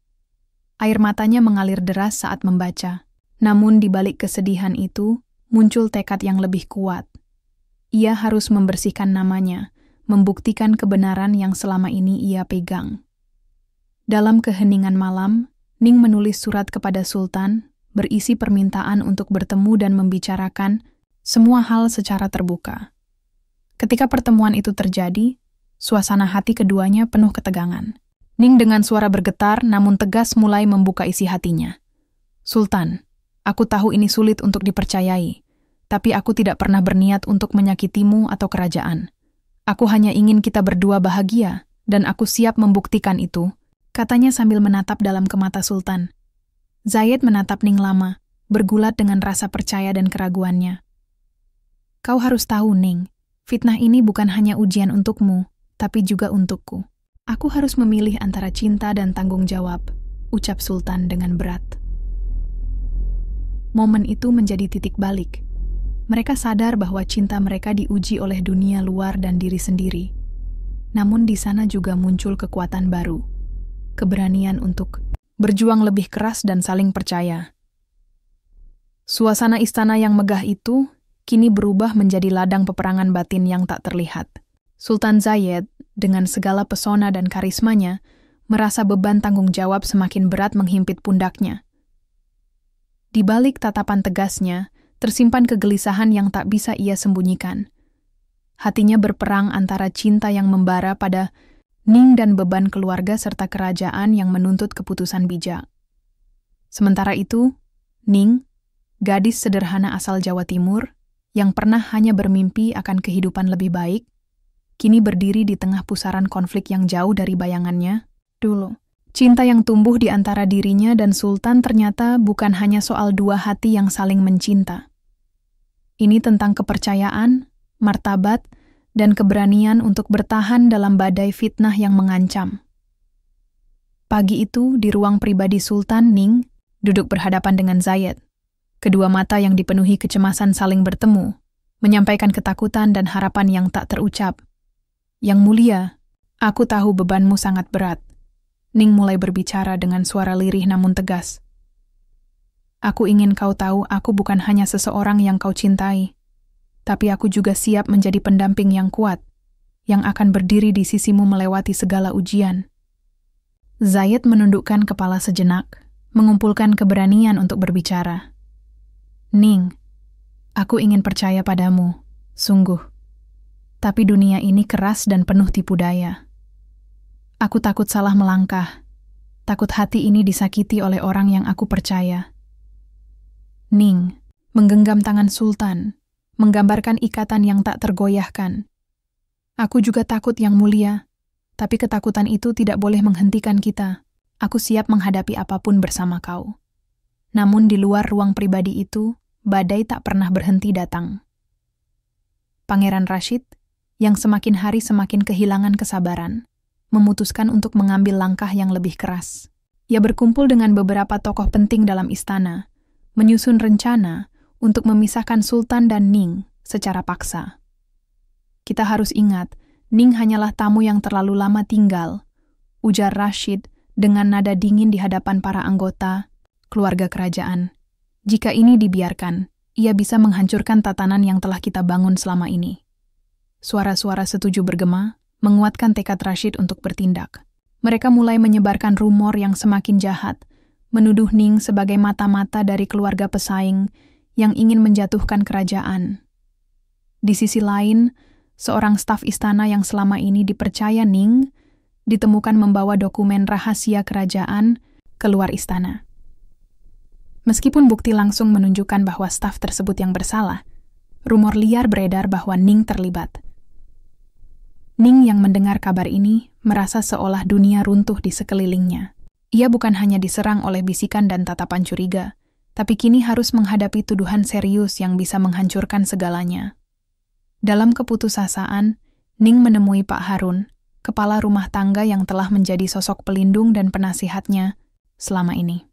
Air matanya mengalir deras saat membaca. Namun di balik kesedihan itu, muncul tekad yang lebih kuat. Ia harus membersihkan namanya, membuktikan kebenaran yang selama ini ia pegang. Dalam keheningan malam, Ning menulis surat kepada Sultan, berisi permintaan untuk bertemu dan membicarakan semua hal secara terbuka. Ketika pertemuan itu terjadi, suasana hati keduanya penuh ketegangan. Ning dengan suara bergetar namun tegas mulai membuka isi hatinya. Sultan, aku tahu ini sulit untuk dipercayai, tapi aku tidak pernah berniat untuk menyakitimu atau kerajaan. Aku hanya ingin kita berdua bahagia, dan aku siap membuktikan itu, katanya sambil menatap dalam ke mata Sultan. Zayed menatap Ning lama, bergulat dengan rasa percaya dan keraguannya. Kau harus tahu, Ning, fitnah ini bukan hanya ujian untukmu, tapi juga untukku. Aku harus memilih antara cinta dan tanggung jawab, ucap Sultan dengan berat. Momen itu menjadi titik balik. Mereka sadar bahwa cinta mereka diuji oleh dunia luar dan diri sendiri. Namun di sana juga muncul kekuatan baru, keberanian untuk berjuang lebih keras dan saling percaya. Suasana istana yang megah itu kini berubah menjadi ladang peperangan batin yang tak terlihat. Sultan Zayed, dengan segala pesona dan karismanya, merasa beban tanggung jawab semakin berat menghimpit pundaknya. Di balik tatapan tegasnya, tersimpan kegelisahan yang tak bisa ia sembunyikan. Hatinya berperang antara cinta yang membara pada Ning dan beban keluarga serta kerajaan yang menuntut keputusan bijak. Sementara itu, Ning, gadis sederhana asal Jawa Timur, yang pernah hanya bermimpi akan kehidupan lebih baik, kini berdiri di tengah pusaran konflik yang jauh dari bayangannya. Dulu, cinta yang tumbuh di antara dirinya dan Sultan ternyata bukan hanya soal dua hati yang saling mencinta. Ini tentang kepercayaan, martabat, dan keberanian untuk bertahan dalam badai fitnah yang mengancam. Pagi itu, di ruang pribadi Sultan, Ning duduk berhadapan dengan Zayed. Kedua mata yang dipenuhi kecemasan saling bertemu, menyampaikan ketakutan dan harapan yang tak terucap. Yang mulia, aku tahu bebanmu sangat berat. Ning mulai berbicara dengan suara lirih namun tegas. Aku ingin kau tahu aku bukan hanya seseorang yang kau cintai, tapi aku juga siap menjadi pendamping yang kuat, yang akan berdiri di sisimu melewati segala ujian. Zayed menundukkan kepala sejenak, mengumpulkan keberanian untuk berbicara. Ning, aku ingin percaya padamu, sungguh. Tapi dunia ini keras dan penuh tipu daya. Aku takut salah melangkah, takut hati ini disakiti oleh orang yang aku percaya. Ning menggenggam tangan Sultan, menggambarkan ikatan yang tak tergoyahkan. Aku juga takut yang mulia, tapi ketakutan itu tidak boleh menghentikan kita. Aku siap menghadapi apapun bersama kau. Namun di luar ruang pribadi itu, badai tak pernah berhenti datang. Pangeran Rashid, yang semakin hari semakin kehilangan kesabaran, memutuskan untuk mengambil langkah yang lebih keras. Ia berkumpul dengan beberapa tokoh penting dalam istana, menyusun rencana untuk memisahkan Sultan dan Ning secara paksa. Kita harus ingat, Ning hanyalah tamu yang terlalu lama tinggal, ujar Rashid dengan nada dingin di hadapan para anggota keluarga kerajaan. Jika ini dibiarkan, ia bisa menghancurkan tatanan yang telah kita bangun selama ini. Suara-suara setuju bergema, menguatkan tekad Rashid untuk bertindak. Mereka mulai menyebarkan rumor yang semakin jahat, menuduh Ning sebagai mata-mata dari keluarga pesaing yang ingin menjatuhkan kerajaan. Di sisi lain, seorang staf istana yang selama ini dipercaya Ning ditemukan membawa dokumen rahasia kerajaan keluar istana. Meskipun bukti langsung menunjukkan bahwa staf tersebut yang bersalah, rumor liar beredar bahwa Ning terlibat. Ning yang mendengar kabar ini merasa seolah dunia runtuh di sekelilingnya. Ia bukan hanya diserang oleh bisikan dan tatapan curiga, tapi kini harus menghadapi tuduhan serius yang bisa menghancurkan segalanya. Dalam keputusasaan, Ning menemui Pak Harun, kepala rumah tangga yang telah menjadi sosok pelindung dan penasihatnya selama ini.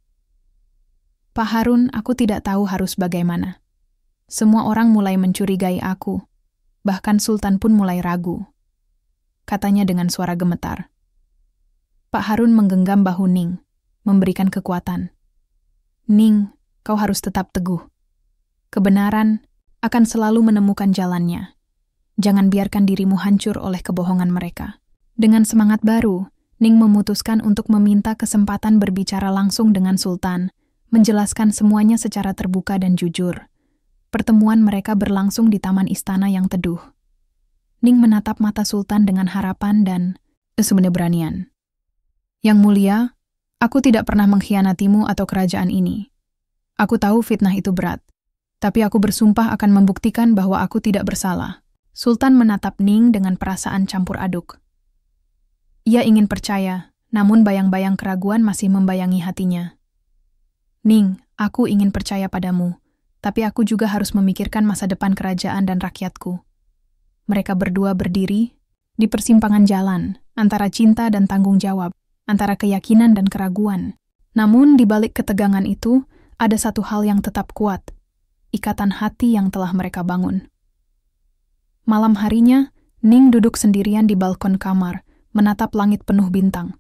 Pak Harun, aku tidak tahu harus bagaimana. Semua orang mulai mencurigai aku, bahkan Sultan pun mulai ragu, katanya dengan suara gemetar. Pak Harun menggenggam bahu Ning, memberikan kekuatan. Ning, kau harus tetap teguh. Kebenaran akan selalu menemukan jalannya. Jangan biarkan dirimu hancur oleh kebohongan mereka. Dengan semangat baru, Ning memutuskan untuk meminta kesempatan berbicara langsung dengan Sultan, menjelaskan semuanya secara terbuka dan jujur. Pertemuan mereka berlangsung di taman istana yang teduh. Ning menatap mata Sultan dengan harapan dan keberanian. Yang mulia, aku tidak pernah mengkhianatimu atau kerajaan ini. Aku tahu fitnah itu berat, tapi aku bersumpah akan membuktikan bahwa aku tidak bersalah. Sultan menatap Ning dengan perasaan campur aduk. Ia ingin percaya, namun bayang-bayang keraguan masih membayangi hatinya. Ning, aku ingin percaya padamu, tapi aku juga harus memikirkan masa depan kerajaan dan rakyatku. Mereka berdua berdiri di persimpangan jalan, antara cinta dan tanggung jawab, antara keyakinan dan keraguan. Namun di balik ketegangan itu, ada satu hal yang tetap kuat, ikatan hati yang telah mereka bangun. Malam harinya, Ning duduk sendirian di balkon kamar, menatap langit penuh bintang.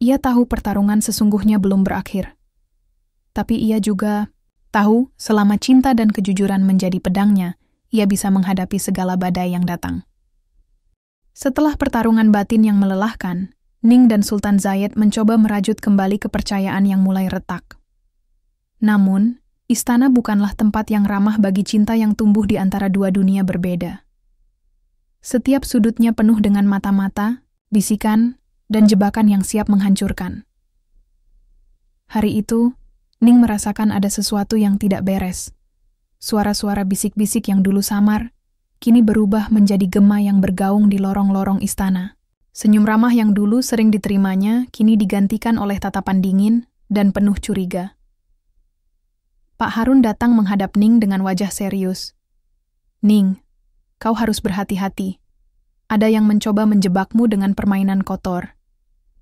Ia tahu pertarungan sesungguhnya belum berakhir. Tapi ia juga tahu selama cinta dan kejujuran menjadi pedangnya, ia bisa menghadapi segala badai yang datang. Setelah pertarungan batin yang melelahkan, Ning dan Sultan Zayed mencoba merajut kembali kepercayaan yang mulai retak. Namun, istana bukanlah tempat yang ramah bagi cinta yang tumbuh di antara dua dunia berbeda. Setiap sudutnya penuh dengan mata-mata, bisikan, dan jebakan yang siap menghancurkan. Hari itu, Ning merasakan ada sesuatu yang tidak beres. Suara-suara bisik-bisik yang dulu samar, kini berubah menjadi gema yang bergaung di lorong-lorong istana. Senyum ramah yang dulu sering diterimanya, kini digantikan oleh tatapan dingin dan penuh curiga. Pak Harun datang menghadap Ning dengan wajah serius. Ning, kau harus berhati-hati. Ada yang mencoba menjebakmu dengan permainan kotor.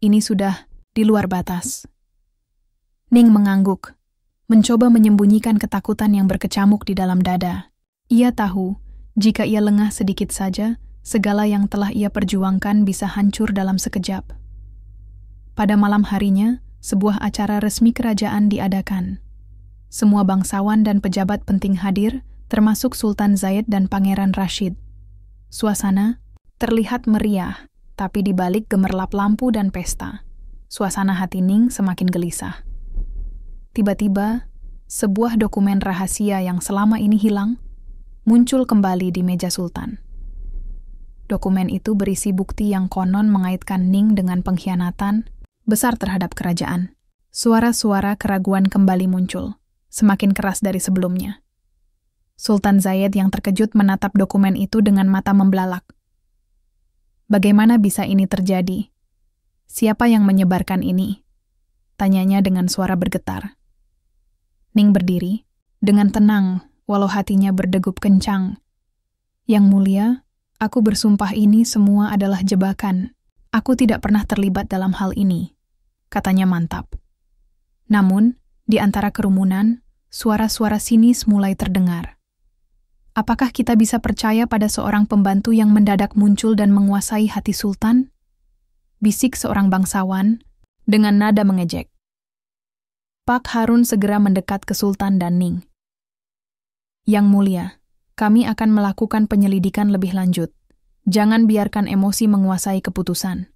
Ini sudah di luar batas. Ning mengangguk, mencoba menyembunyikan ketakutan yang berkecamuk di dalam dada. Ia tahu, jika ia lengah sedikit saja, segala yang telah ia perjuangkan bisa hancur dalam sekejap. Pada malam harinya, sebuah acara resmi kerajaan diadakan. Semua bangsawan dan pejabat penting hadir, termasuk Sultan Zayed dan Pangeran Rashid. Suasana terlihat meriah, tapi di balik gemerlap lampu dan pesta, suasana hati Ning semakin gelisah. Tiba-tiba, sebuah dokumen rahasia yang selama ini hilang, muncul kembali di meja Sultan. Dokumen itu berisi bukti yang konon mengaitkan Ning dengan pengkhianatan besar terhadap kerajaan. Suara-suara keraguan kembali muncul, semakin keras dari sebelumnya. Sultan Zayed yang terkejut menatap dokumen itu dengan mata membelalak. Bagaimana bisa ini terjadi? Siapa yang menyebarkan ini? Tanyanya dengan suara bergetar. Ning berdiri, dengan tenang, walau hatinya berdegup kencang. Yang mulia, aku bersumpah ini semua adalah jebakan. Aku tidak pernah terlibat dalam hal ini, katanya mantap. Namun, di antara kerumunan, suara-suara sinis mulai terdengar. Apakah kita bisa percaya pada seorang pembantu yang mendadak muncul dan menguasai hati Sultan? Bisik seorang bangsawan dengan nada mengejek. Pak Harun segera mendekat ke Sultan dan Ning. Yang mulia, kami akan melakukan penyelidikan lebih lanjut. Jangan biarkan emosi menguasai keputusan.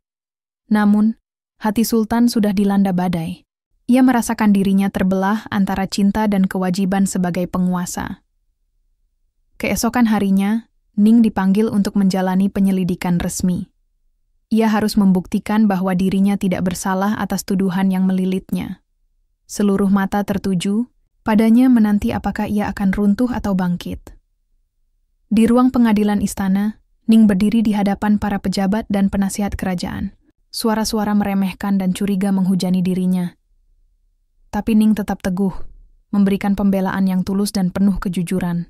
Namun, hati Sultan sudah dilanda badai. Ia merasakan dirinya terbelah antara cinta dan kewajiban sebagai penguasa. Keesokan harinya, Ning dipanggil untuk menjalani penyelidikan resmi. Ia harus membuktikan bahwa dirinya tidak bersalah atas tuduhan yang melilitnya. Seluruh mata tertuju padanya menanti apakah ia akan runtuh atau bangkit. Di ruang pengadilan istana, Ning berdiri di hadapan para pejabat dan penasihat kerajaan. Suara-suara meremehkan dan curiga menghujani dirinya. Tapi Ning tetap teguh, memberikan pembelaan yang tulus dan penuh kejujuran.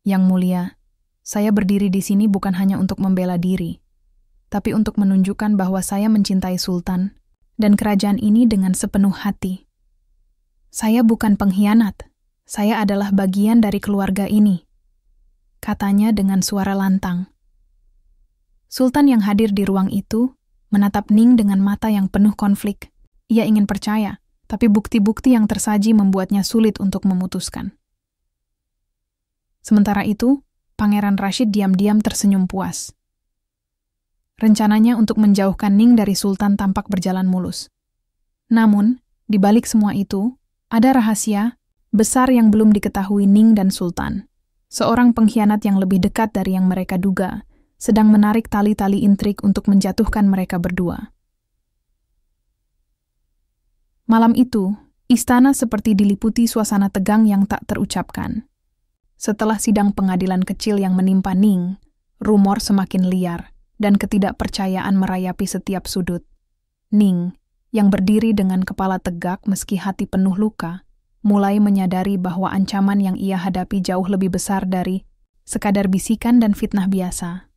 Yang mulia, saya berdiri di sini bukan hanya untuk membela diri, tapi untuk menunjukkan bahwa saya mencintai Sultan dan kerajaan ini dengan sepenuh hati. Saya bukan pengkhianat, saya adalah bagian dari keluarga ini, katanya dengan suara lantang. Sultan yang hadir di ruang itu menatap Ning dengan mata yang penuh konflik. Ia ingin percaya, tapi bukti-bukti yang tersaji membuatnya sulit untuk memutuskan. Sementara itu, Pangeran Rashid diam-diam tersenyum puas. Rencananya untuk menjauhkan Ning dari Sultan tampak berjalan mulus. Namun, di balik semua itu, ada rahasia besar yang belum diketahui Ning dan Sultan. Seorang pengkhianat yang lebih dekat dari yang mereka duga, sedang menarik tali-tali intrik untuk menjatuhkan mereka berdua. Malam itu, Istana seperti diliputi suasana tegang yang tak terucapkan. Setelah sidang pengadilan kecil yang menimpa Ning, rumor semakin liar dan ketidakpercayaan merayapi setiap sudut. Ning, yang berdiri dengan kepala tegak meski hati penuh luka, mulai menyadari bahwa ancaman yang ia hadapi jauh lebih besar dari sekadar bisikan dan fitnah biasa.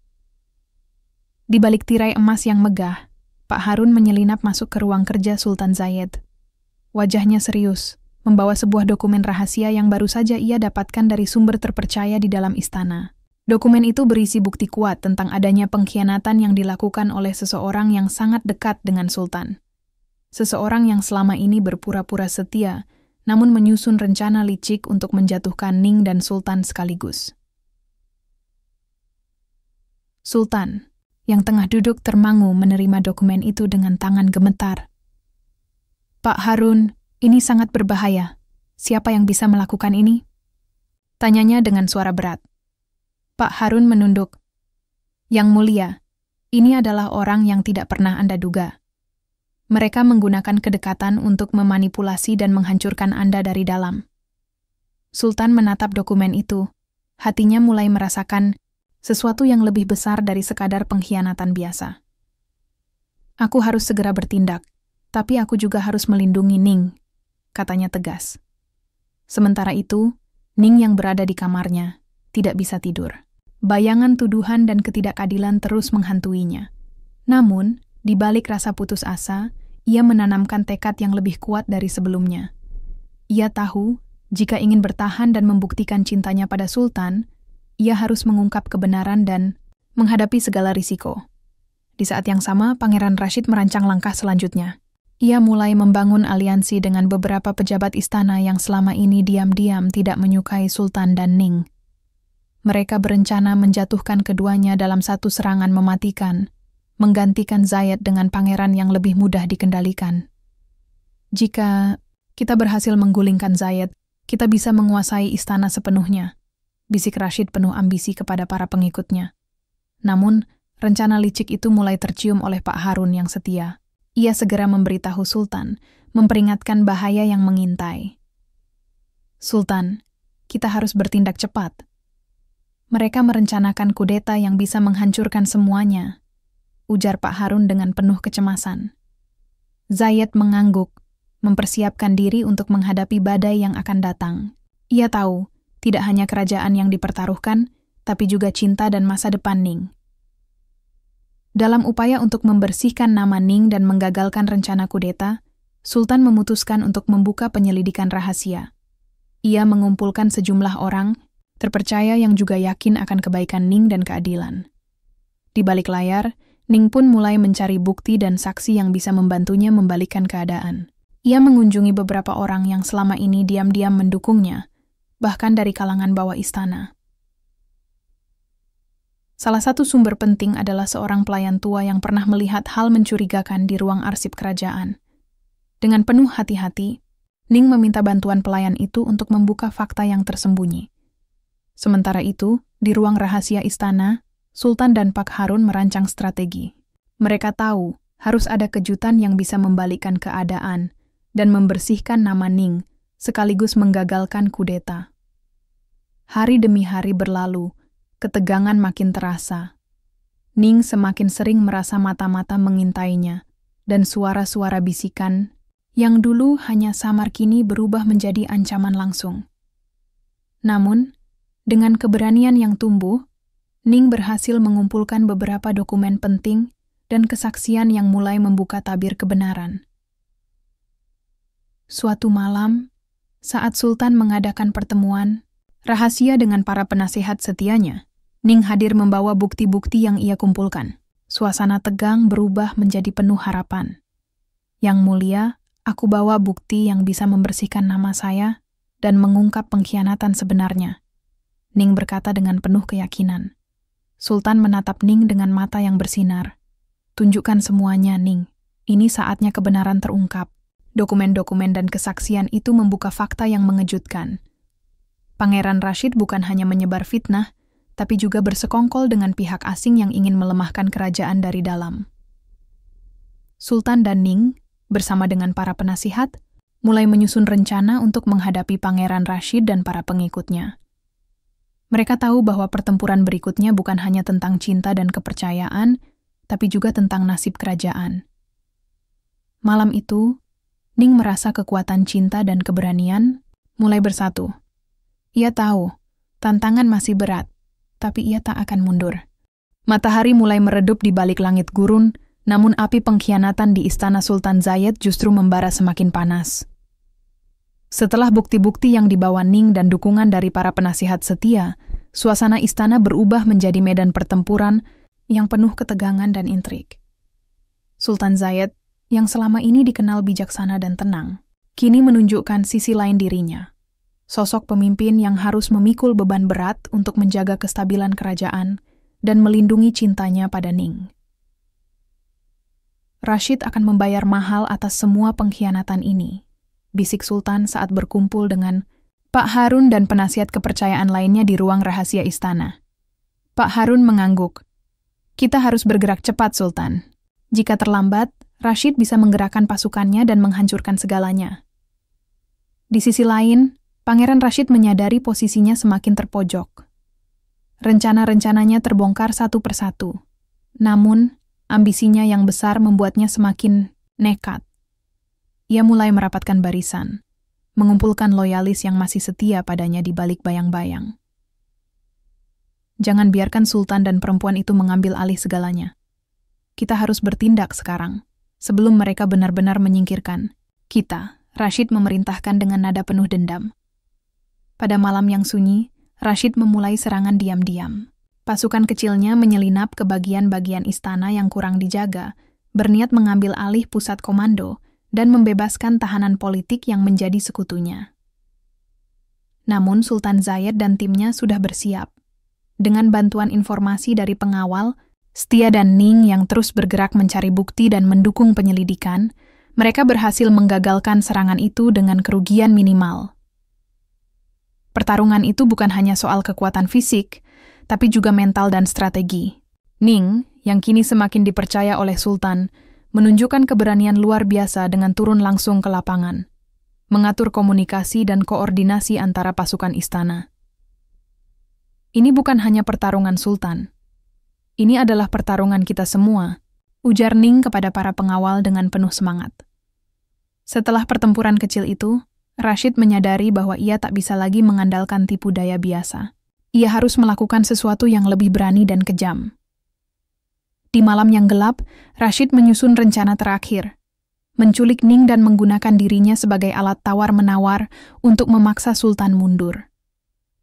Di balik tirai emas yang megah, Pak Harun menyelinap masuk ke ruang kerja Sultan Zayed. Wajahnya serius, membawa sebuah dokumen rahasia yang baru saja ia dapatkan dari sumber terpercaya di dalam istana. Dokumen itu berisi bukti kuat tentang adanya pengkhianatan yang dilakukan oleh seseorang yang sangat dekat dengan Sultan. Seseorang yang selama ini berpura-pura setia, namun menyusun rencana licik untuk menjatuhkan Ning dan Sultan sekaligus. Sultan, yang tengah duduk termangu menerima dokumen itu dengan tangan gemetar. Pak Harun, ini sangat berbahaya. Siapa yang bisa melakukan ini? Tanyanya dengan suara berat. Pak Harun menunduk. Yang mulia, ini adalah orang yang tidak pernah Anda duga. Mereka menggunakan kedekatan untuk memanipulasi dan menghancurkan Anda dari dalam. Sultan menatap dokumen itu. Hatinya mulai merasakan sesuatu yang lebih besar dari sekadar pengkhianatan biasa. Aku harus segera bertindak. Tapi aku juga harus melindungi Ning, katanya tegas. Sementara itu, Ning yang berada di kamarnya tidak bisa tidur. Bayangan tuduhan dan ketidakadilan terus menghantuinya. Namun, di balik rasa putus asa, ia menanamkan tekad yang lebih kuat dari sebelumnya. Ia tahu, jika ingin bertahan dan membuktikan cintanya pada Sultan, ia harus mengungkap kebenaran dan menghadapi segala risiko. Di saat yang sama, Pangeran Rashid merancang langkah selanjutnya. Ia mulai membangun aliansi dengan beberapa pejabat istana yang selama ini diam-diam tidak menyukai Sultan dan Ning. Mereka berencana menjatuhkan keduanya dalam satu serangan mematikan, menggantikan Zayed dengan pangeran yang lebih mudah dikendalikan. Jika kita berhasil menggulingkan Zayed, kita bisa menguasai istana sepenuhnya, bisik Rashid penuh ambisi kepada para pengikutnya. Namun, rencana licik itu mulai tercium oleh Pak Harun yang setia. Ia segera memberitahu Sultan, memperingatkan bahaya yang mengintai. Sultan, kita harus bertindak cepat. Mereka merencanakan kudeta yang bisa menghancurkan semuanya, ujar Pak Harun dengan penuh kecemasan. Zayed mengangguk, mempersiapkan diri untuk menghadapi badai yang akan datang. Ia tahu, tidak hanya kerajaan yang dipertaruhkan, tapi juga cinta dan masa depan Ning. Dalam upaya untuk membersihkan nama Ning dan menggagalkan rencana kudeta, Sultan memutuskan untuk membuka penyelidikan rahasia. Ia mengumpulkan sejumlah orang terpercaya yang juga yakin akan kebaikan Ning dan keadilan. Di balik layar, Ning pun mulai mencari bukti dan saksi yang bisa membantunya membalikkan keadaan. Ia mengunjungi beberapa orang yang selama ini diam-diam mendukungnya, bahkan dari kalangan bawah istana. Salah satu sumber penting adalah seorang pelayan tua yang pernah melihat hal mencurigakan di ruang arsip kerajaan. Dengan penuh hati-hati, Ning meminta bantuan pelayan itu untuk membuka fakta yang tersembunyi. Sementara itu, di ruang rahasia istana, Sultan dan Pak Harun merancang strategi. Mereka tahu harus ada kejutan yang bisa membalikkan keadaan dan membersihkan nama Ning, sekaligus menggagalkan kudeta. Hari demi hari berlalu, ketegangan makin terasa. Ning semakin sering merasa mata-mata mengintainya, dan suara-suara bisikan yang dulu hanya samar kini berubah menjadi ancaman langsung. Namun, dengan keberanian yang tumbuh, Ning berhasil mengumpulkan beberapa dokumen penting dan kesaksian yang mulai membuka tabir kebenaran. Suatu malam, saat Sultan mengadakan pertemuan rahasia dengan para penasehat setianya, Ning hadir membawa bukti-bukti yang ia kumpulkan. Suasana tegang berubah menjadi penuh harapan. Yang mulia, aku bawa bukti yang bisa membersihkan nama saya dan mengungkap pengkhianatan sebenarnya, Ning berkata dengan penuh keyakinan. Sultan menatap Ning dengan mata yang bersinar. Tunjukkan semuanya, Ning. Ini saatnya kebenaran terungkap. Dokumen-dokumen dan kesaksian itu membuka fakta yang mengejutkan. Pangeran Rashid bukan hanya menyebar fitnah, tapi juga bersekongkol dengan pihak asing yang ingin melemahkan kerajaan dari dalam. Sultan dan Ning, bersama dengan para penasihat, mulai menyusun rencana untuk menghadapi Pangeran Rashid dan para pengikutnya. Mereka tahu bahwa pertempuran berikutnya bukan hanya tentang cinta dan kepercayaan, tapi juga tentang nasib kerajaan. Malam itu, Ning merasa kekuatan cinta dan keberanian mulai bersatu. Ia tahu, tantangan masih berat, tapi ia tak akan mundur. Matahari mulai meredup di balik langit gurun, namun api pengkhianatan di istana Sultan Zayed justru membara semakin panas. Setelah bukti-bukti yang dibawa Ning dan dukungan dari para penasihat setia, suasana istana berubah menjadi medan pertempuran yang penuh ketegangan dan intrik. Sultan Zayed, yang selama ini dikenal bijaksana dan tenang, kini menunjukkan sisi lain dirinya. Sosok pemimpin yang harus memikul beban berat untuk menjaga kestabilan kerajaan dan melindungi cintanya pada Ning. Rashid akan membayar mahal atas semua pengkhianatan ini, bisik Sultan saat berkumpul dengan Pak Harun dan penasihat kepercayaan lainnya di ruang rahasia istana. Pak Harun mengangguk. Kita harus bergerak cepat, Sultan. Jika terlambat, Rashid bisa menggerakkan pasukannya dan menghancurkan segalanya. Di sisi lain, Pangeran Rashid menyadari posisinya semakin terpojok. Rencana-rencananya terbongkar satu persatu. Namun, ambisinya yang besar membuatnya semakin nekat. Ia mulai merapatkan barisan, mengumpulkan loyalis yang masih setia padanya di balik bayang-bayang. Jangan biarkan Sultan dan perempuan itu mengambil alih segalanya. Kita harus bertindak sekarang, sebelum mereka benar-benar menyingkirkan kita. Rashid memerintahkan dengan nada penuh dendam. Pada malam yang sunyi, Rashid memulai serangan diam-diam. Pasukan kecilnya menyelinap ke bagian-bagian istana yang kurang dijaga, berniat mengambil alih pusat komando dan membebaskan tahanan politik yang menjadi sekutunya. Namun Sultan Zayed dan timnya sudah bersiap. Dengan bantuan informasi dari pengawal, Setia dan Ning yang terus bergerak mencari bukti dan mendukung penyelidikan, mereka berhasil menggagalkan serangan itu dengan kerugian minimal. Pertarungan itu bukan hanya soal kekuatan fisik, tapi juga mental dan strategi. Ning, yang kini semakin dipercaya oleh Sultan, menunjukkan keberanian luar biasa dengan turun langsung ke lapangan, mengatur komunikasi dan koordinasi antara pasukan istana. Ini bukan hanya pertarungan Sultan. Ini adalah pertarungan kita semua, ujar Ning kepada para pengawal dengan penuh semangat. Setelah pertempuran kecil itu, Rashid menyadari bahwa ia tak bisa lagi mengandalkan tipu daya biasa. Ia harus melakukan sesuatu yang lebih berani dan kejam. Di malam yang gelap, Rashid menyusun rencana terakhir, menculik Ning dan menggunakan dirinya sebagai alat tawar-menawar untuk memaksa Sultan mundur.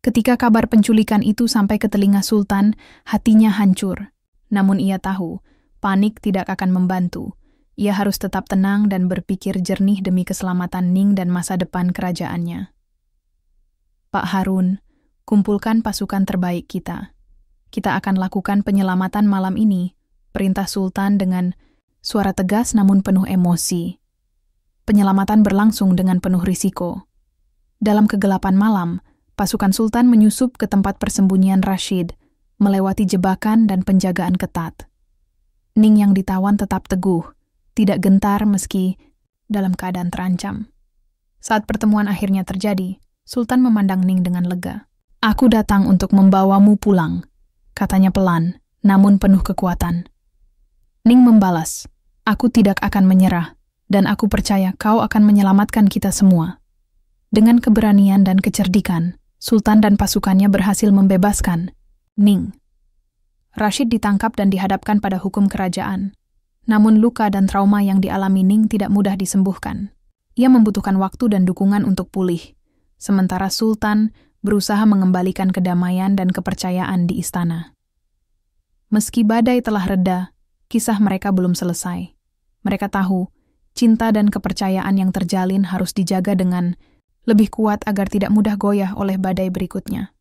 Ketika kabar penculikan itu sampai ke telinga Sultan, hatinya hancur. Namun ia tahu, panik tidak akan membantu. Ia harus tetap tenang dan berpikir jernih demi keselamatan Ning dan masa depan kerajaannya. Pak Harun, kumpulkan pasukan terbaik kita. Kita akan lakukan penyelamatan malam ini, perintah Sultan dengan suara tegas namun penuh emosi. Penyelamatan berlangsung dengan penuh risiko. Dalam kegelapan malam, pasukan Sultan menyusup ke tempat persembunyian Rashid, melewati jebakan dan penjagaan ketat. Ning yang ditawan tetap teguh, tidak gentar meski dalam keadaan terancam. Saat pertemuan akhirnya terjadi, Sultan memandang Ning dengan lega. Aku datang untuk membawamu pulang, katanya pelan, namun penuh kekuatan. Ning membalas, aku tidak akan menyerah, dan aku percaya kau akan menyelamatkan kita semua. Dengan keberanian dan kecerdikan, Sultan dan pasukannya berhasil membebaskan Ning. Rashid ditangkap dan dihadapkan pada hukum kerajaan. Namun luka dan trauma yang dialami Ning tidak mudah disembuhkan. Ia membutuhkan waktu dan dukungan untuk pulih. Sementara Sultan berusaha mengembalikan kedamaian dan kepercayaan di istana. Meski badai telah reda, kisah mereka belum selesai. Mereka tahu, cinta dan kepercayaan yang terjalin harus dijaga dengan lebih kuat agar tidak mudah goyah oleh badai berikutnya.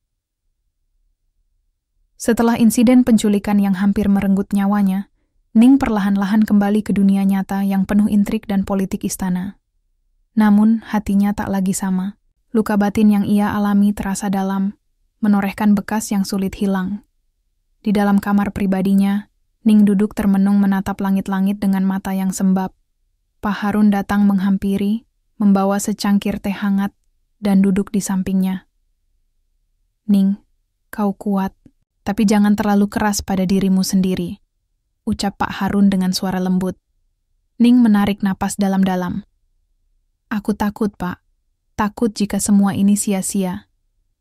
Setelah insiden penculikan yang hampir merenggut nyawanya, Ning perlahan-lahan kembali ke dunia nyata yang penuh intrik dan politik istana. Namun, hatinya tak lagi sama. Luka batin yang ia alami terasa dalam, menorehkan bekas yang sulit hilang. Di dalam kamar pribadinya, Ning duduk termenung menatap langit-langit dengan mata yang sembab. Pak Harun datang menghampiri, membawa secangkir teh hangat dan duduk di sampingnya. "Ning, kau kuat, tapi jangan terlalu keras pada dirimu sendiri," ucap Pak Harun dengan suara lembut. Ning menarik napas dalam-dalam. "Aku takut, Pak. Takut jika semua ini sia-sia.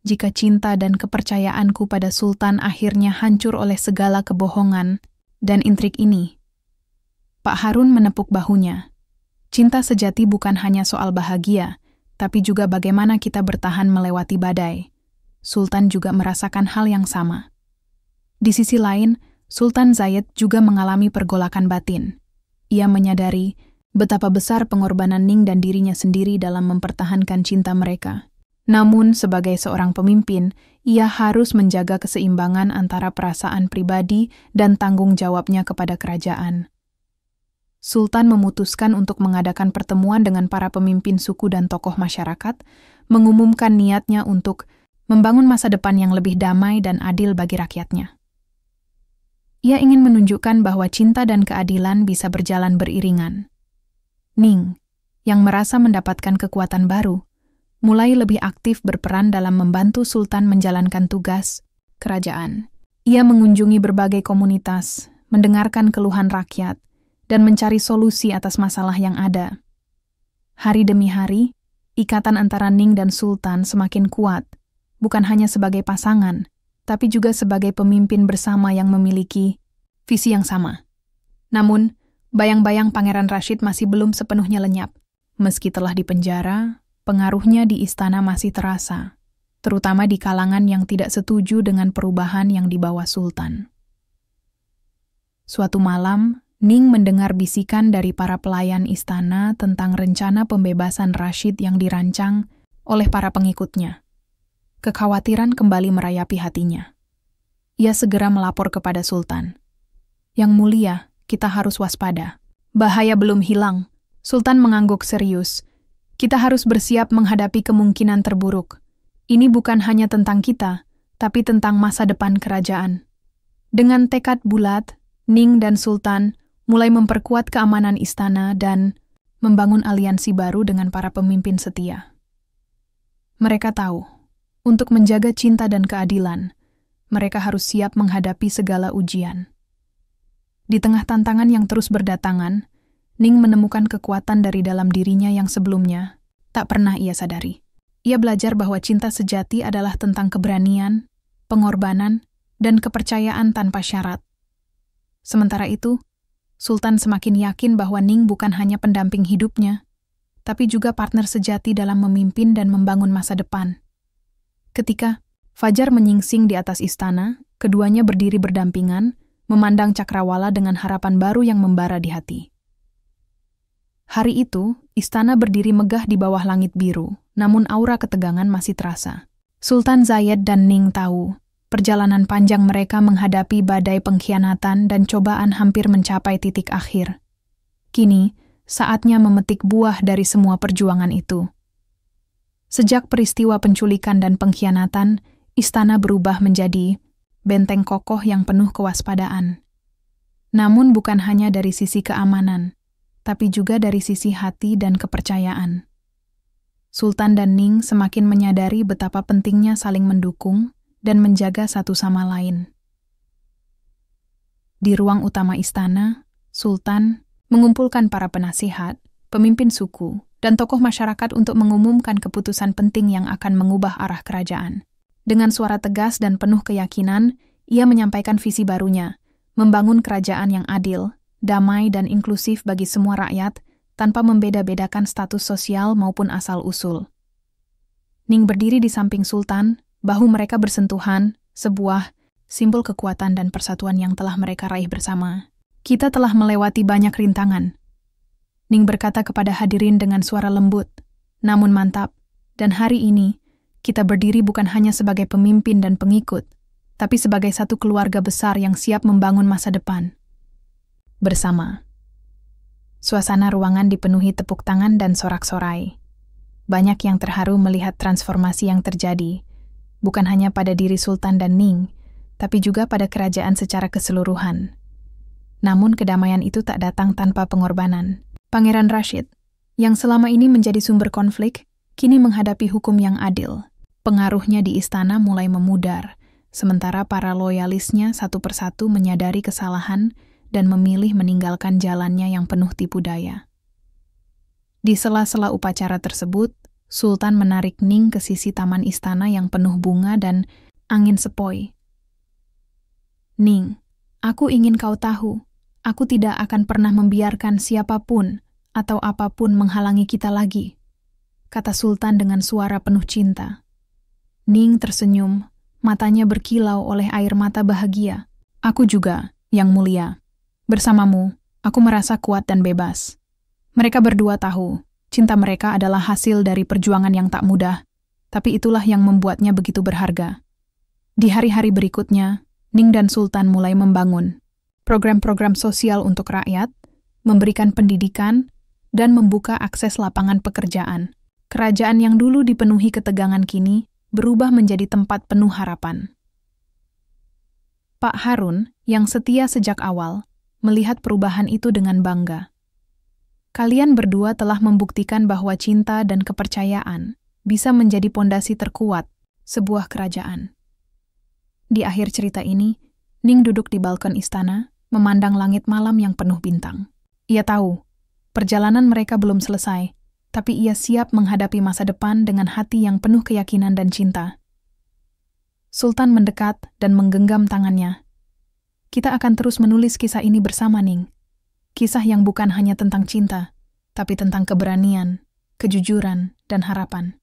Jika cinta dan kepercayaanku pada Sultan akhirnya hancur oleh segala kebohongan dan intrik ini." Pak Harun menepuk bahunya. Cinta sejati bukan hanya soal bahagia, tapi juga bagaimana kita bertahan melewati badai. Sultan juga merasakan hal yang sama. Di sisi lain, Sultan Zayed juga mengalami pergolakan batin. Ia menyadari betapa besar pengorbanan Ning dan dirinya sendiri dalam mempertahankan cinta mereka. Namun, sebagai seorang pemimpin, ia harus menjaga keseimbangan antara perasaan pribadi dan tanggung jawabnya kepada kerajaan. Sultan memutuskan untuk mengadakan pertemuan dengan para pemimpin suku dan tokoh masyarakat, mengumumkan niatnya untuk membangun masa depan yang lebih damai dan adil bagi rakyatnya. Ia ingin menunjukkan bahwa cinta dan keadilan bisa berjalan beriringan. Ning, yang merasa mendapatkan kekuatan baru, mulai lebih aktif berperan dalam membantu Sultan menjalankan tugas kerajaan. Ia mengunjungi berbagai komunitas, mendengarkan keluhan rakyat, dan mencari solusi atas masalah yang ada. Hari demi hari, ikatan antara Ning dan Sultan semakin kuat, bukan hanya sebagai pasangan, tapi juga sebagai pemimpin bersama yang memiliki visi yang sama. Namun, bayang-bayang Pangeran Rashid masih belum sepenuhnya lenyap. Meski telah dipenjara, pengaruhnya di istana masih terasa, terutama di kalangan yang tidak setuju dengan perubahan yang dibawa Sultan. Suatu malam, Ning mendengar bisikan dari para pelayan istana tentang rencana pembebasan Rashid yang dirancang oleh para pengikutnya. Kekhawatiran kembali merayapi hatinya. Ia segera melapor kepada Sultan. "Yang mulia, kita harus waspada. Bahaya belum hilang." Sultan mengangguk serius. "Kita harus bersiap menghadapi kemungkinan terburuk. Ini bukan hanya tentang kita, tapi tentang masa depan kerajaan." Dengan tekad bulat, Ning dan Sultan mulai memperkuat keamanan istana dan membangun aliansi baru dengan para pemimpin setia. Mereka tahu, untuk menjaga cinta dan keadilan, mereka harus siap menghadapi segala ujian. Di tengah tantangan yang terus berdatangan, Ning menemukan kekuatan dari dalam dirinya yang sebelumnya tak pernah ia sadari. Ia belajar bahwa cinta sejati adalah tentang keberanian, pengorbanan, dan kepercayaan tanpa syarat. Sementara itu, Sultan semakin yakin bahwa Ning bukan hanya pendamping hidupnya, tapi juga partner sejati dalam memimpin dan membangun masa depan. Ketika fajar menyingsing di atas istana, keduanya berdiri berdampingan, memandang cakrawala dengan harapan baru yang membara di hati. Hari itu, istana berdiri megah di bawah langit biru, namun aura ketegangan masih terasa. Sultan Zayed dan Ning tahu, perjalanan panjang mereka menghadapi badai pengkhianatan dan cobaan hampir mencapai titik akhir. Kini, saatnya memetik buah dari semua perjuangan itu. Sejak peristiwa penculikan dan pengkhianatan, istana berubah menjadi benteng kokoh yang penuh kewaspadaan. Namun bukan hanya dari sisi keamanan, tapi juga dari sisi hati dan kepercayaan. Sultan dan Ning semakin menyadari betapa pentingnya saling mendukung dan menjaga satu sama lain. Di ruang utama istana, Sultan mengumpulkan para penasihat, pemimpin suku, dan tokoh masyarakat untuk mengumumkan keputusan penting yang akan mengubah arah kerajaan. Dengan suara tegas dan penuh keyakinan, ia menyampaikan visi barunya, membangun kerajaan yang adil, damai dan inklusif bagi semua rakyat, tanpa membeda-bedakan status sosial maupun asal-usul. Ning berdiri di samping Sultan, bahu mereka bersentuhan, sebuah simbol kekuatan dan persatuan yang telah mereka raih bersama. "Kita telah melewati banyak rintangan," Ning berkata kepada hadirin dengan suara lembut, namun mantap, "dan hari ini, kita berdiri bukan hanya sebagai pemimpin dan pengikut, tapi sebagai satu keluarga besar yang siap membangun masa depan bersama." Suasana ruangan dipenuhi tepuk tangan dan sorak-sorai. Banyak yang terharu melihat transformasi yang terjadi, bukan hanya pada diri Sultan dan Ning, tapi juga pada kerajaan secara keseluruhan. Namun kedamaian itu tak datang tanpa pengorbanan. Pangeran Rashid, yang selama ini menjadi sumber konflik, kini menghadapi hukum yang adil. Pengaruhnya di istana mulai memudar, sementara para loyalisnya satu persatu menyadari kesalahan dan memilih meninggalkan jalannya yang penuh tipu daya. Di sela-sela upacara tersebut, Sultan menarik Ning ke sisi taman istana yang penuh bunga dan angin sepoi. "Ning, aku ingin kau tahu, aku tidak akan pernah membiarkan siapapun atau apapun menghalangi kita lagi," kata Sultan dengan suara penuh cinta. Ning tersenyum, matanya berkilau oleh air mata bahagia. "Aku juga, Yang Mulia. Bersamamu, aku merasa kuat dan bebas." Mereka berdua tahu, cinta mereka adalah hasil dari perjuangan yang tak mudah, tapi itulah yang membuatnya begitu berharga. Di hari-hari berikutnya, Ning dan Sultan mulai membangun program-program sosial untuk rakyat, memberikan pendidikan, dan membuka akses lapangan pekerjaan. Kerajaan yang dulu dipenuhi ketegangan kini berubah menjadi tempat penuh harapan. Pak Harun, yang setia sejak awal, melihat perubahan itu dengan bangga. Kalian berdua telah membuktikan bahwa cinta dan kepercayaan bisa menjadi pondasi terkuat sebuah kerajaan. Di akhir cerita ini, Ning duduk di balkon istana, memandang langit malam yang penuh bintang. Ia tahu, perjalanan mereka belum selesai, tapi ia siap menghadapi masa depan dengan hati yang penuh keyakinan dan cinta. Sultan mendekat dan menggenggam tangannya. "Kita akan terus menulis kisah ini bersama, Ning. Kisah yang bukan hanya tentang cinta, tapi tentang keberanian, kejujuran, dan harapan."